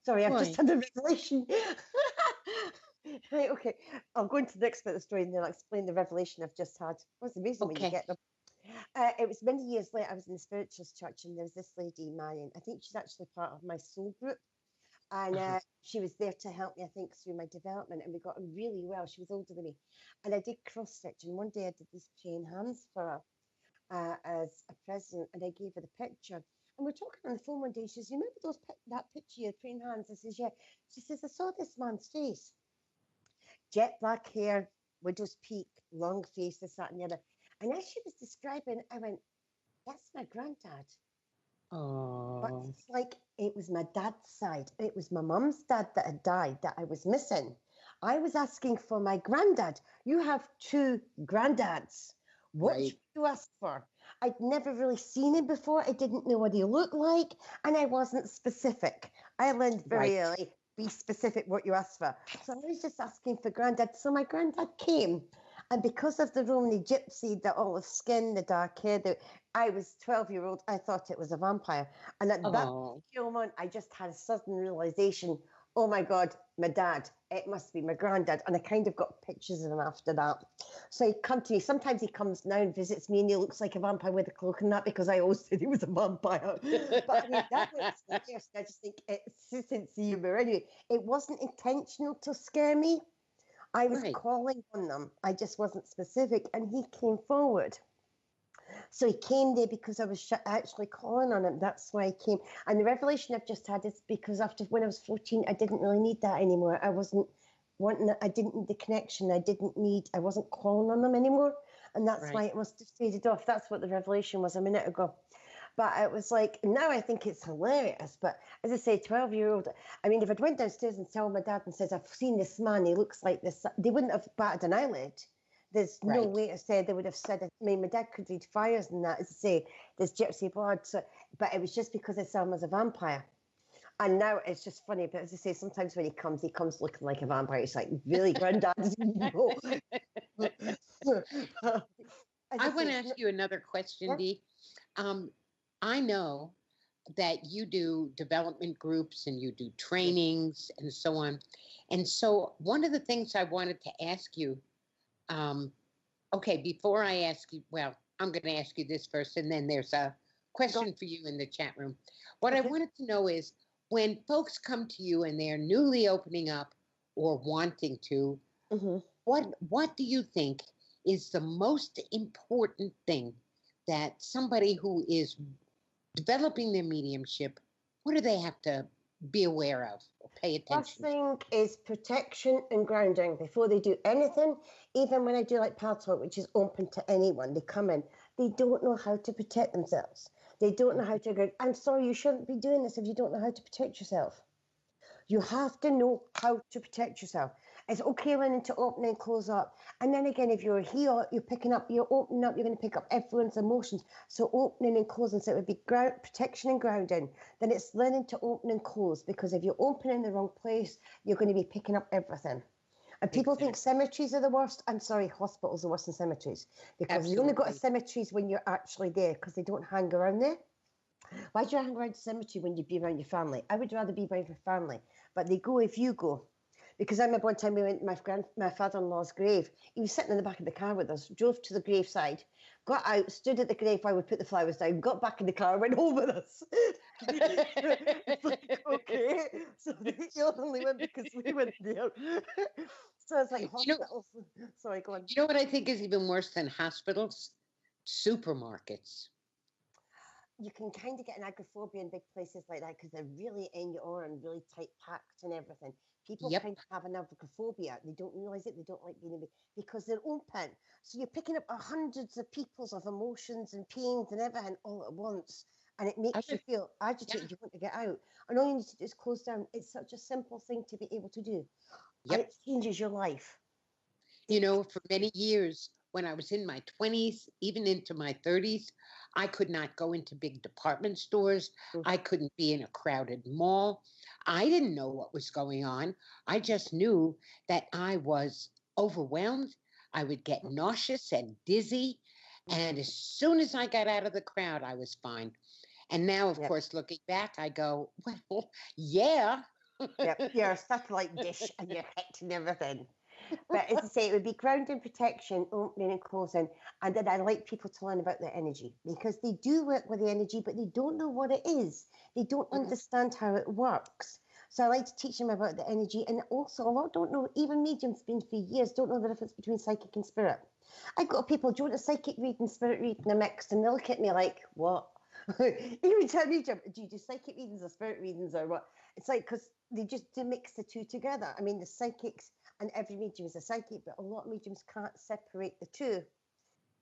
Sorry, I've just had a revelation. Right, okay. I'll go into the next bit of the story and then I'll explain the revelation I've just had. It's amazing when you get them. It was many years later, I was in the spiritualist church and there was this lady, Marion. I think she's actually part of my soul group. And she was there to help me, I think, through my development. And we got on really well. She was older than me. And I did cross-stitch. And one day I did these praying hands for her as a present. And I gave her the picture. And we're talking on the phone one day. She says, you remember that picture of praying hands? I says, yeah. She says, I saw this man's face. Jet black hair, widow's peak, long face, this, that, and the other. And as she was describing, I went, that's my granddad. Oh. But it's like it was my dad's side. It was my mum's dad that had died that I was missing. I was asking for my granddad. You have two granddads. What should you ask for? I'd never really seen him before. I didn't know what he looked like, and I wasn't specific. I learned very early. Be specific what you ask for. So I was just asking for granddad. So my granddad came. And because of the Romany gypsy, the olive skin, the dark hair, I was 12-year-old. I thought it was a vampire. And at that moment, I just had a sudden realization, oh my God, my dad, it must be my granddad. And I kind of got pictures of him after that. So he'd come to me. Sometimes he comes now and visits me and he looks like a vampire with a cloak and that because I always said he was a vampire. But I mean, that was the first. I just think it's sense of humor. Anyway, it wasn't intentional to scare me. I was calling on them. I just wasn't specific. And he came forward. So he came there because I was actually calling on him. That's why he came. And the revelation I've just had is because after when I was 14, I didn't really need that anymore. I wasn't wanting it. I didn't need the connection. I wasn't calling on them anymore. And that's why it must have faded off. That's what the revelation was a minute ago. But it was like, now I think it's hilarious. But as I say, 12-year-old, I mean, if I'd went downstairs and told my dad and says, I've seen this man, he looks like this, they wouldn't have batted an eyelid. There's no way to say they would have said it. I mean, my dad could read fires and that, as I say, there's gypsy blood. So, but it was just because I saw him as a vampire. And now it's just funny, but as I say, sometimes when he comes looking like a vampire. It's like, really, granddad? I want to ask you another question, Dee. I know that you do development groups and you do trainings and so on. And so one of the things I wanted to ask you Okay, before I ask you, well, I'm going to ask you this first, and then there's a Go. question for you in the chat room. What I Okay. wanted to know is when folks come to you and they're newly opening up or wanting to, Hmm. what do you think is the most important thing that somebody who is developing their mediumship, what do they have to be aware of or pay First attention to? thing is protection and grounding before they do anything. Even when I do like Pal Talk, which is open to anyone, they come in, they don't know how to protect themselves. They don't know how to go, I'm sorry, you shouldn't be doing this if you don't know how to protect yourself. You have to know how to protect yourself. It's okay learning to open and close up. And then again, if you're here, you're picking up, you're opening up, you're going to pick up everyone's emotions. So opening and closing, so it would be protection and grounding. Then it's learning to open and close, because if you're opening in the wrong place, you're going to be picking up everything. And people think Exactly. cemeteries are the worst. I'm sorry, hospitals are worse than cemeteries, because you only go to Absolutely. cemeteries when you're actually there, because they don't hang around there. Why do you hang around the cemetery when you'd be around your family? I would rather be around your family, but they go if you go. Because I remember one time we went to my father-in-law's grave. He was sitting in the back of the car with us, drove to the graveside, got out, stood at the grave while we put the flowers down, got back in the car, went home with us. It's like, okay, so you only went because we went there. So it's like You know, hospitals. Sorry, go on. you know what I think is even worse than hospitals? Supermarkets. You can kind of get an agoraphobia in big places like that because they're really in your aura and really tight packed and everything. People Yep. kind of have an agoraphobia. They don't realize it. They don't like being in because they're open. So you're picking up hundreds of people's of emotions and pains and everything all at once. And it I makes you would, feel yeah. agitated. You want to get out. And all you need to do is close down. It's such a simple thing to be able to do. And Yep. it changes your life. You It, know, for many years, when I was in my 20s, even into my 30s, I could not go into big department stores. mm, I couldn't be in a crowded mall. I didn't know what was going on. I just knew that I was overwhelmed. I would get mm, nauseous and dizzy. mm, And as soon as I got out of the crowd, I was fine. And now, of yep. course, looking back, I go, well, yeah. Yep. You're a satellite dish and you're hit and everything. But as I say, it would be grounding, protection, opening and closing. And then I like people to learn about their energy, because they do work with the energy, but they don't know what it is. They don't understand how it works. So I like to teach them about the energy. And also, a lot don't know, even mediums been for years, don't know the difference between psychic and spirit. I've got people, do you want a psychic reading, spirit reading, a mixed? And they look at me like, what? Even tell me, do you do psychic readings or spirit readings or what? It's like, because they just to mix the two together. I mean, the psychics, and every medium is a psychic, but a lot of mediums can't separate the two.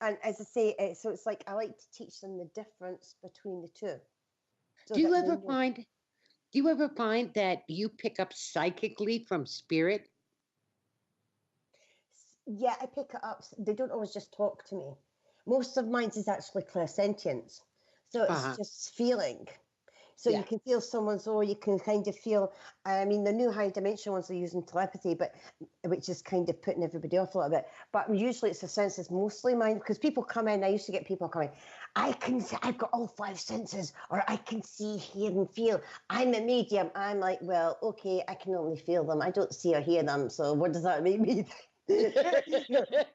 And as I say, so it's like I like to teach them the difference between the two, so Do you that they ever know. find Do you ever find that you pick up psychically from spirit? Yeah, I pick it up. They don't always just talk to me. Most of mine is actually clairsentience, so it's Uh-huh. just feeling. So you Yeah. can feel someone's, or you can kind of feel. I mean, the new high dimensional ones are using telepathy, but which is kind of putting everybody off a little bit. But usually it's the senses, mostly mine, because people come in. I used to get people coming. I've got all five senses, or I can see, hear, and feel. I'm a medium. I'm like, well, okay, I can only feel them. I don't see or hear them. So what does that make me?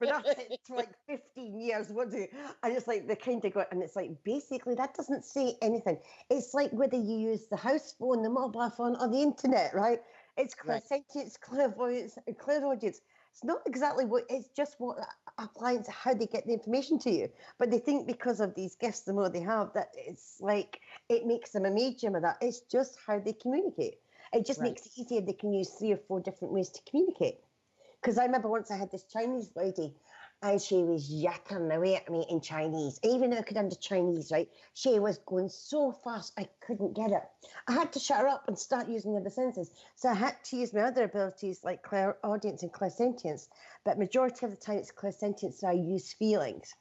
But I've said for like 15 years, what do you? And it's like the kind of go, and it's like basically that doesn't say anything. It's like whether you use the house phone, the mobile phone, or the internet, right? It's Right. clairsentience, clairvoyance, and clairaudience. It's not exactly what, it's just what applies, how they get the information to you. But they think because of these gifts, the more they have, that it's like it makes them a medium of that. It's just how they communicate. It just Right. makes it easier. They can use 3 or 4 different ways to communicate. Because I remember once I had this Chinese lady, and she was yapping away at me in Chinese. Even though I could understand Chinese, right? She was going so fast, I couldn't get it. I had to shut her up and start using the other senses. So I had to use my other abilities like clairaudience and clairsentience. But majority of the time, it's clairsentience, so I use feelings.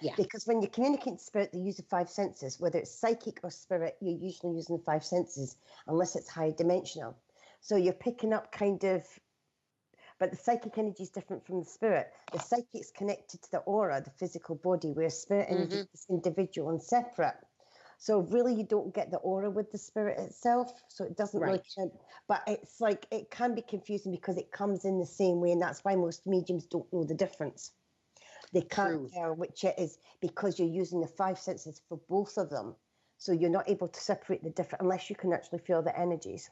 Yeah. Because when you communicate to spirit, they use the 5 senses. Whether it's psychic or spirit, you're usually using the 5 senses, unless it's high dimensional. So you're picking up kind of, but the psychic energy is different from the spirit. The psychic's connected to the aura, the physical body, where spirit energy Mm-hmm. is individual and separate. So really, you don't get the aura with the spirit itself. So it doesn't really, Right. but it's like it can be confusing because it comes in the same way, and that's why most mediums don't know the difference. They can't True. tell which it is because you're using the five senses for both of them. So you're not able to separate the different unless you can actually feel the energies.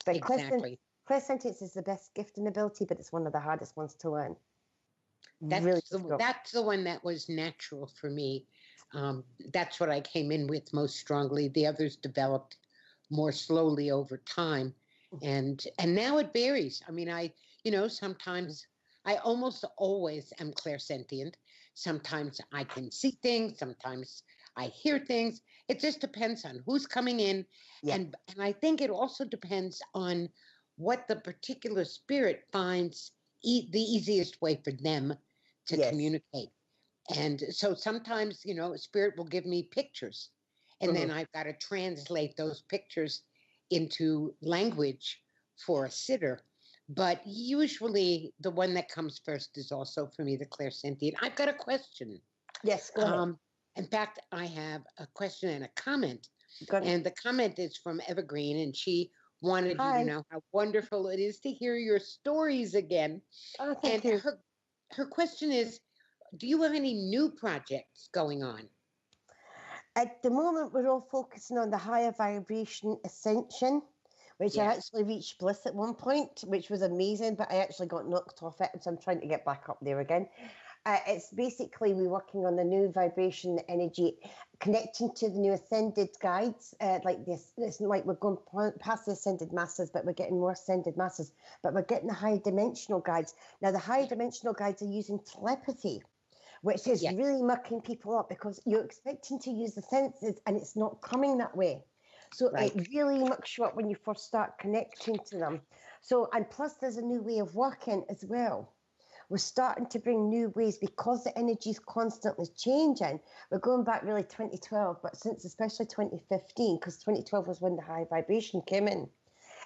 But Exactly. clairsentience is the best gift and ability, but it's one of the hardest ones to learn. Really That's difficult. the one that was natural for me. That's what I came in with most strongly. The others developed more slowly over time, and now it varies. I mean, sometimes I almost always am clairsentient. Sometimes I can see things. Sometimes I hear things. It just depends on who's coming in, Yeah. and I think it also depends on what the particular spirit finds the easiest way for them to Yes. communicate. And so sometimes, spirit will give me pictures, and then I've got to translate those pictures into language for a sitter. But usually the one that comes first is also for me the clairsentient. I've got a question. Yes, go ahead. In fact, I have a question and a comment. Go ahead. And the comment is from Evergreen, and she wanted you Hi. to know how wonderful it is to hear your stories again. Oh, thank And you. her question is, do you have any new projects going on? At the moment, we're all focusing on the higher vibration ascension, which I Yes. actually reached bliss at one point, which was amazing, but I actually got knocked off it, so I'm trying to get back up there again. It's basically we're working on the new vibration energy, connecting to the new ascended guides, like this. It's like we're going past the ascended masters, but we're getting more ascended masters, but we're getting the high dimensional guides. Now, the high dimensional guides are using telepathy, which is really mucking people up because you're expecting to use the senses and it's not coming that way. So Right. it really mucks you up when you first start connecting to them. So, and plus there's a new way of working as well. We're starting to bring new ways because the energy is constantly changing. We're going back really 2012, but since especially 2015, because 2012 was when the high vibration came in.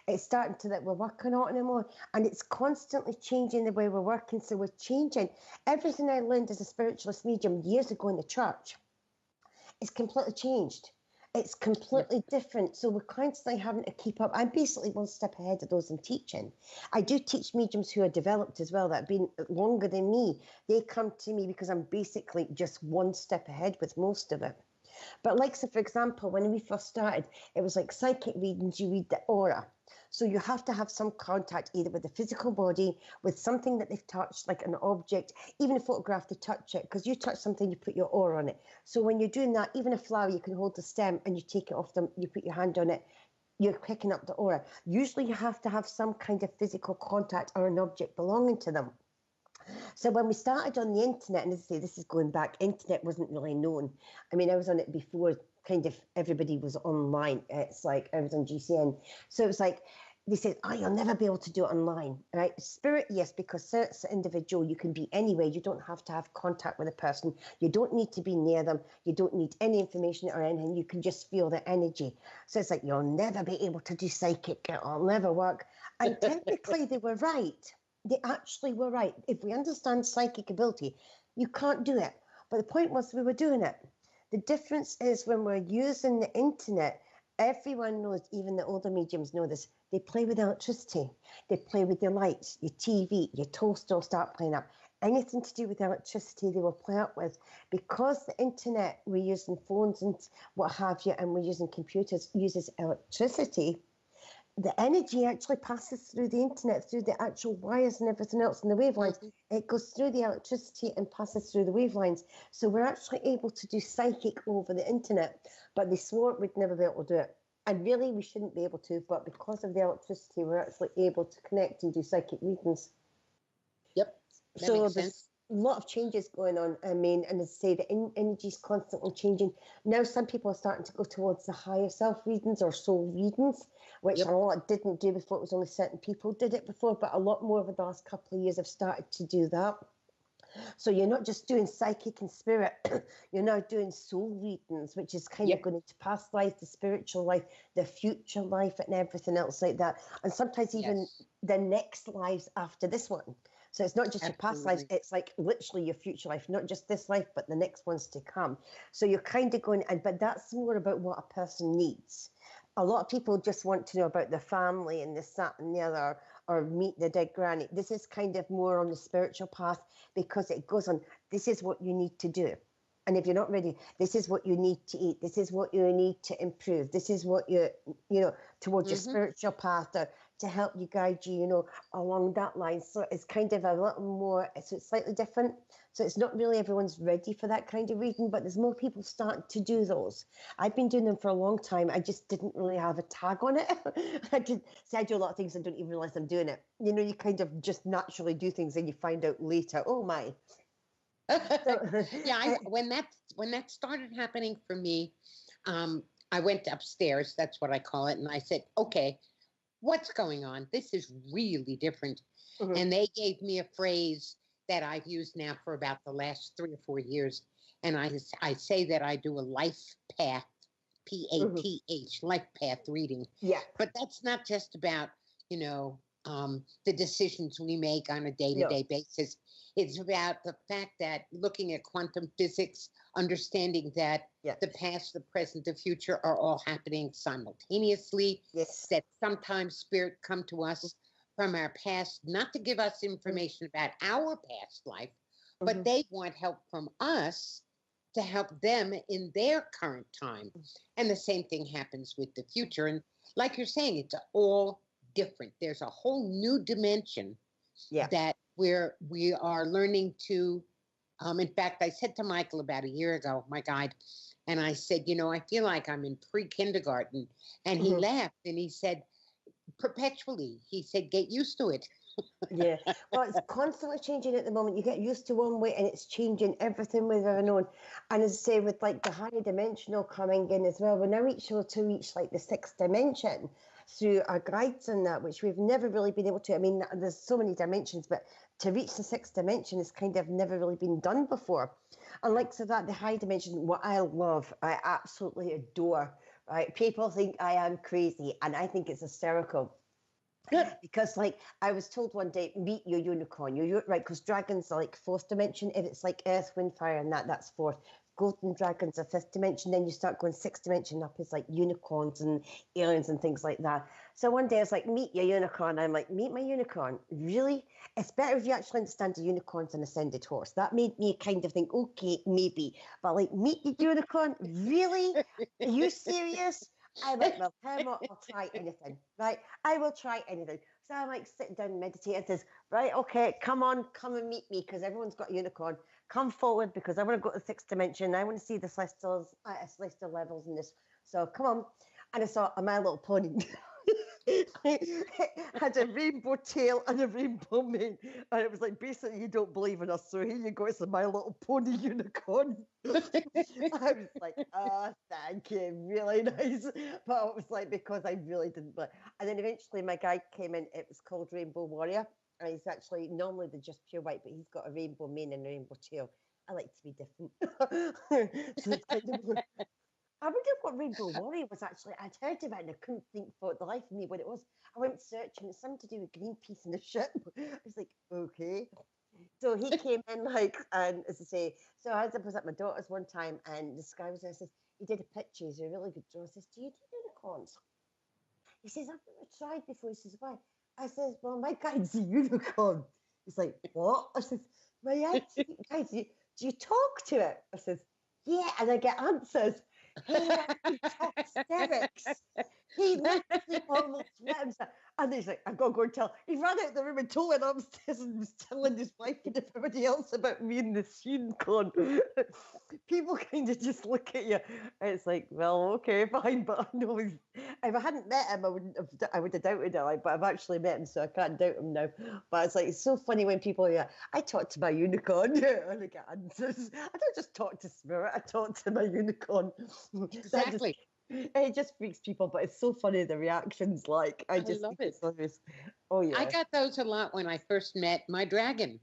It's starting to that we're working on it more, and it's constantly changing the way we're working. So we're changing everything I learned as a spiritualist medium years ago in the church. It's completely changed. It's completely different. So we're constantly having to keep up. I'm basically one step ahead of those I'm teaching. I do teach mediums who are developed as well, that have been longer than me. They come to me because I'm basically just one step ahead with most of it. But like, so for example, when we first started, it was like psychic readings, you read the aura. So you have to have some contact either with the physical body, with something that they've touched, like an object, even a photograph to touch it, because you touch something, you put your aura on it. So when you're doing that, even a flower, you can hold the stem and you take it off them, you put your hand on it, you're picking up the aura. Usually you have to have some kind of physical contact or an object belonging to them. So when we started on the internet, and as I say, this is going back, internet wasn't really known. I mean, I was on it before kind of everybody was online. It's like I was on GCN. So it was like, they said, oh, you'll never be able to do it online, right? Spirit, yes, because it's individual. You can be anywhere. You don't have to have contact with a person. You don't need to be near them. You don't need any information or anything. You can just feel the energy. So it's like, you'll never be able to do psychic. It'll never work. And technically they were right. They actually were right. If we understand psychic ability, you can't do it. But the point was we were doing it. The difference is when we're using the internet, everyone knows, even the older mediums know this, they play with electricity. They play with your lights, your TV, your toaster will start playing up. Anything to do with electricity, they will play up with. Because the internet, we're using phones and what have you, and we're using computers, uses electricity, the energy actually passes through the internet, through the actual wires and everything else, and the wavelines. It goes through the electricity and passes through the wavelines. So we're actually able to do psychic over the internet, but they swore we'd never be able to do it. And really, we shouldn't be able to, but because of the electricity, we're actually able to connect and do psychic readings. Yep. So there's a lot of changes going on. I mean, and as I say, the energy is constantly changing. Now, some people are starting to go towards the higher self readings or soul readings, which a lot didn't do before. It was only certain people did it before, but a lot more over the last couple of years have started to do that. So you're not just doing psychic and spirit, you're now doing soul readings, which is kind of going into past life, the spiritual life, the future life, and everything else like that. And sometimes even the next lives after this one. So it's not just your past lives, it's like literally your future life, not just this life, but the next ones to come. So you're kind of going, but that's more about what a person needs. A lot of people just want to know about their family and this, that, and the other, or meet the dead granny. This is kind of more on the spiritual path because it goes on, this is what you need to do. And if you're not ready, this is what you need to eat. This is what you need to improve. This is what towards your spiritual path, or to help you guide you, along that line. So it's kind of a little more, so it's slightly different. So it's not really everyone's ready for that kind of reading, but there's more people starting to do those. I've been doing them for a long time. I just didn't really have a tag on it. I do a lot of things and don't even realize I'm doing it. You kind of just naturally do things and you find out later, oh my. Yeah, when that started happening for me, I went upstairs, that's what I call it, and I said, okay, what's going on? This is really different. Mm-hmm. And they gave me a phrase that I've used now for about the last 3 or 4 years, and I say that I do a life path, PATH, life path reading. Yeah. But that's not just about, the decisions we make on a day-to-day basis. It's about the fact that looking at quantum physics, understanding that the past, the present, the future are all happening simultaneously. Yes. That sometimes spirit come to us from our past, not to give us information about our past life, but they want help from us to help them in their current time. And the same thing happens with the future. And like you're saying, it's all different. There's a whole new dimension that we are learning to, in fact, I said to Michael about a year ago, my guide, and I said, I feel like I'm in pre-kindergarten. And he laughed and he said, perpetually, he said, get used to it. Yeah. Well, it's constantly changing at the moment. You get used to one way and it's changing everything we've ever known. And as I say, with like the higher dimensional coming in as well, we're now to reach like the 6th dimension through our guides and that, which we've never really been able to. I mean, there's so many dimensions, but to reach the 6th dimension has kind of never really been done before. And like so that, the high dimension, what I love, I absolutely adore, right? People think I am crazy and I think it's hysterical. Because like I was told one day, meet your unicorn. Right, because dragons are like 4th dimension. If it's like earth, wind, fire and that's 4th. Golden dragons are 5th dimension. Then you start going 6th dimension up is like unicorns and aliens and things like that. So one day I was like, meet your unicorn. I'm like, meet my unicorn? Really? It's better if you actually understand a unicorn's an ascended horse. That made me kind of think, okay, maybe. But like, meet your unicorn? Really? Are you serious? I'm like, well, I'll try anything, right? I will try anything. So I'm like sitting down and meditating and says, right, okay, come on, come and meet me because everyone's got a unicorn. Come forward because I want to go to the 6th dimension. I want to see the celestial levels in this. So come on. And I saw a My Little Pony. Had a rainbow tail and a rainbow mane. And it was like, basically, you don't believe in us. So here you go. It's a My Little Pony unicorn. I was like, oh, thank you. Really nice. But it was like, because I really didn't believe. And then eventually my guy came in. It was called Rainbow Warrior. And he's actually, normally they're just pure white, but he's got a rainbow mane and a rainbow tail. I like to be different. So it's kind of... I wonder what Rainbow Warrior was actually. I'd heard about it and I couldn't think for the life of me what it was. I went searching. It's something to do with Greenpeace and the ship. I was like, okay. So he came in and as I say, so I was at my daughter's one time and this guy was there, says, he did a picture, he's a really good drawer. I says, do you do unicorns? He says, I've never tried before. He says, why? I says, well, my guide's a unicorn. He's like, what? I says, my guide, do you talk to it? I says, yeah, and I get answers. He actually talks hysterics. He literally almost let himself. And he's like, I've got to go and tell. He ran out of the room and told it upstairs and was telling his wife and everybody else about me and this unicorn. People kind of just look at you. And it's like, well, okay, fine. But I know if I hadn't met him, I would have doubted it. But I've actually met him, so I can't doubt him now. But it's like, it's so funny when people are, I talk to my unicorn. And I get answers. I don't just talk to spirit, I talk to my unicorn. Exactly. It just freaks people, but it's so funny the reactions. Like I just love think it. It's oh yeah. I got those a lot when I first met my dragon,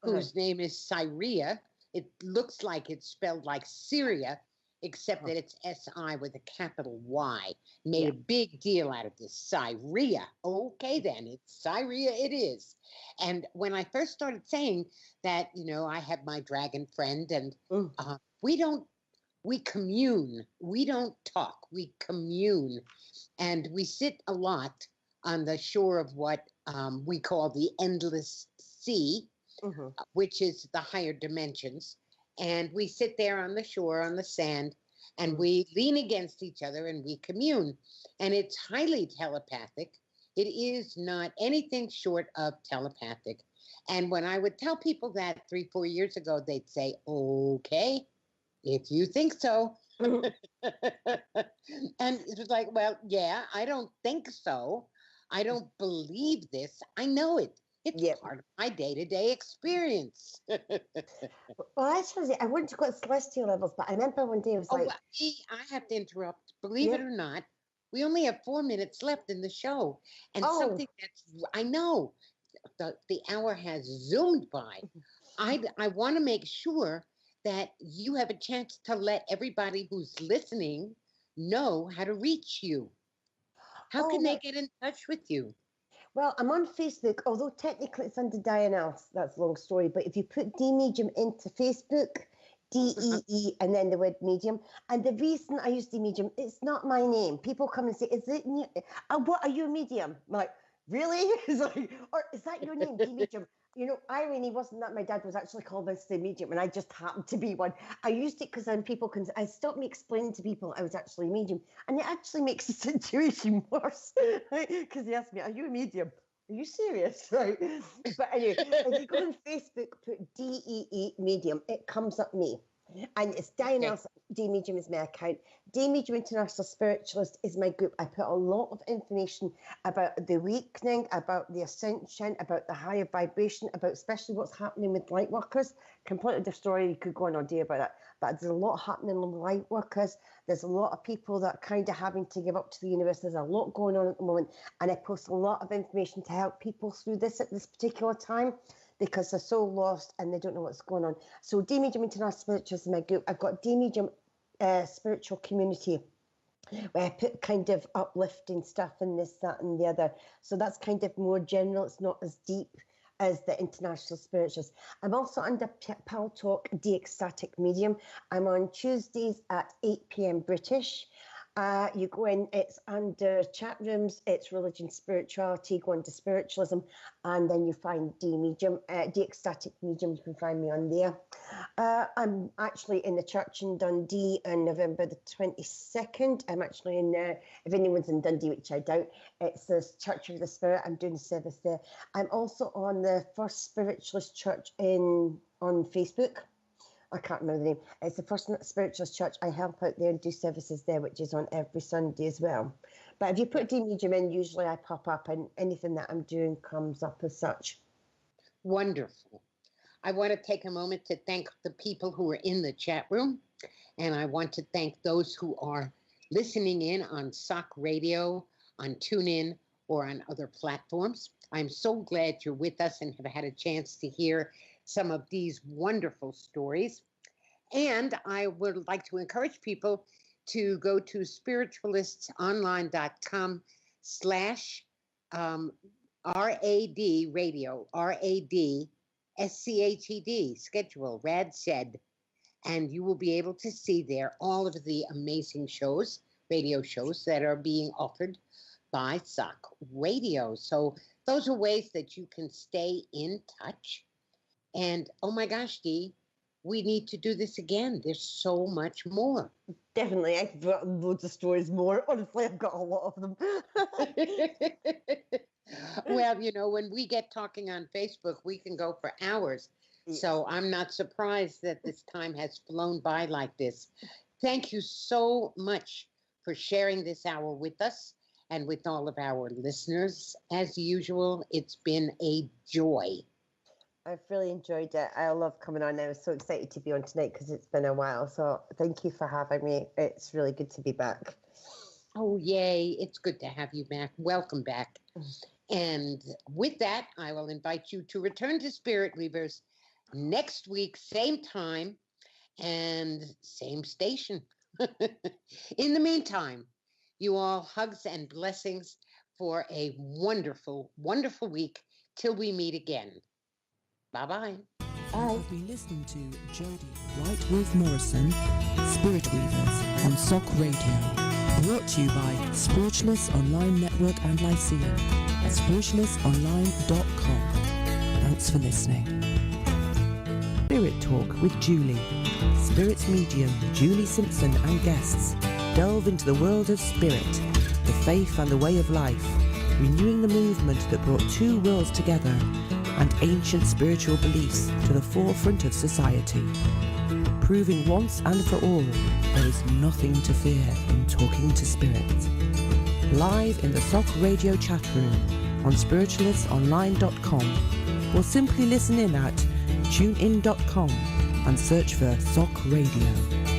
whose name is Syria. It looks like it's spelled like Syria, except that it's S-I with a capital Y. Made a big deal out of this. Syria. Okay, then it's Syria. It is. And when I first started saying that, I have my dragon friend, and we commune. We don't talk. We commune. And we sit a lot on the shore of what we call the endless sea, Mm-hmm. which is the higher dimensions. And we sit there on the shore, on the sand, and we lean against each other and we commune. And it's highly telepathic. It is not anything short of telepathic. And when I would tell people that 3-4 years ago, they'd say, okay, if you think so. And it was like, well, yeah, I don't think so. I don't believe this. I know it. It's Yep. part of my day-to-day experience. Well, actually, I wouldn't go at celestial levels, but I remember one day I was Oh, like, I have to interrupt. Believe it Yep. or not, we only have 4 minutes left in the show. And Oh. something that's, I know, the hour has zoomed by. I want to make sure that you have a chance to let everybody who's listening know how to reach you. How can they get in touch with you? Well, I'm on Facebook, although technically it's under Diane. That's a long story. But if you put Dee Medium into Facebook, DEE, and then the word medium. And the reason I use Dee Medium, it's not my name. People come and say, "Is it? What are you a medium?" I'm like, really? It's like, or is that your name, Dee Medium? You know, irony wasn't that my dad was actually called Mr. Medium, and I just happened to be one. I used it because then people can. I stopped me explaining to people I was actually a medium, and it actually makes the situation worse, right? Because they asked me, "Are you a medium? Are you serious?" Right? But anyway, if you go on Facebook, put DEE Medium, it comes up me. And it's Diane Else. Dee Medium is my account. Dee Medium International Spiritualist is my group. I put a lot of information about the awakening, about the ascension, about the higher vibration, about especially what's happening with light workers. Completely different story. You could go on all day about that. But there's a lot happening with light workers. There's a lot of people that are kind of having to give up to the universe. There's a lot going on at the moment. And I post a lot of information to help people through this at this particular time, because they're so lost and they don't know what's going on. So Dee Medium International Spiritualist is my group. I've got Dee Medium Spiritual Community, where I put kind of uplifting stuff in this, that, and the other. So that's kind of more general. It's not as deep as the International Spiritualist. I'm also under Pal Talk, The Ecstatic Medium. I'm on Tuesdays at 8 p.m. British. You go in, it's under chat rooms, it's religion, spirituality, go into spiritualism, and then you find Dee Medium, The Ecstatic Medium. You can find me on there. I'm actually in the church in Dundee on November the 22nd. I'm actually in there, if anyone's in Dundee, which I doubt, it's the Church of the Spirit. I'm doing a service there. I'm also on the First Spiritualist Church on Facebook. I can't remember the name. It's the First Spiritualist Church. I help out there and do services there, which is on every Sunday as well. But if you put Dee Medium in, usually I pop up and anything that I'm doing comes up as such. Wonderful. I want to take a moment to thank the people who are in the chat room. And I want to thank those who are listening in on SOC Radio, on TuneIn, or on other platforms. I'm so glad you're with us and have had a chance to hear some of these wonderful stories. And I would like to encourage people to go to spiritualistsonline.com/RAD radio, RADSCHED, schedule, Rad said. And you will be able to see there all of the amazing shows, radio shows that are being offered by SOC Radio. So those are ways that you can stay in touch. And oh my gosh, Dee, we need to do this again. There's so much more. Definitely. I've got loads of stories more. Honestly, I've got a lot of them. Well, you know, when we get talking on Facebook, we can go for hours. Yes. So I'm not surprised that this time has flown by like this. Thank you so much for sharing this hour with us and with all of our listeners. As usual, it's been a joy. I've really enjoyed it. I love coming on. I was so excited to be on tonight because it's been a while. So thank you for having me. It's really good to be back. Oh, yay. It's good to have you back. Welcome back. And with that, I will invite you to return to Spirit Weavers next week, same time and same station. In the meantime, you all hugs and blessings for a wonderful, wonderful week till we meet again. Bye-bye. You've been listening to Jody, White Wolf Morrison, Spirit Weavers on SOC Radio. Brought to you by Spiritualist Online Network and Lyceum at spiritualistonline.com. Thanks for listening. Spirit Talk with Julie. Spirit medium Julie Simpson and guests delve into the world of spirit, the faith and the way of life, renewing the movement that brought two worlds together and ancient spiritual beliefs to the forefront of society. Proving once and for all there is nothing to fear in talking to spirit. Live in the SOC Radio chat room on spiritualistonline.com, or simply listen in at tunein.com and search for SOC Radio.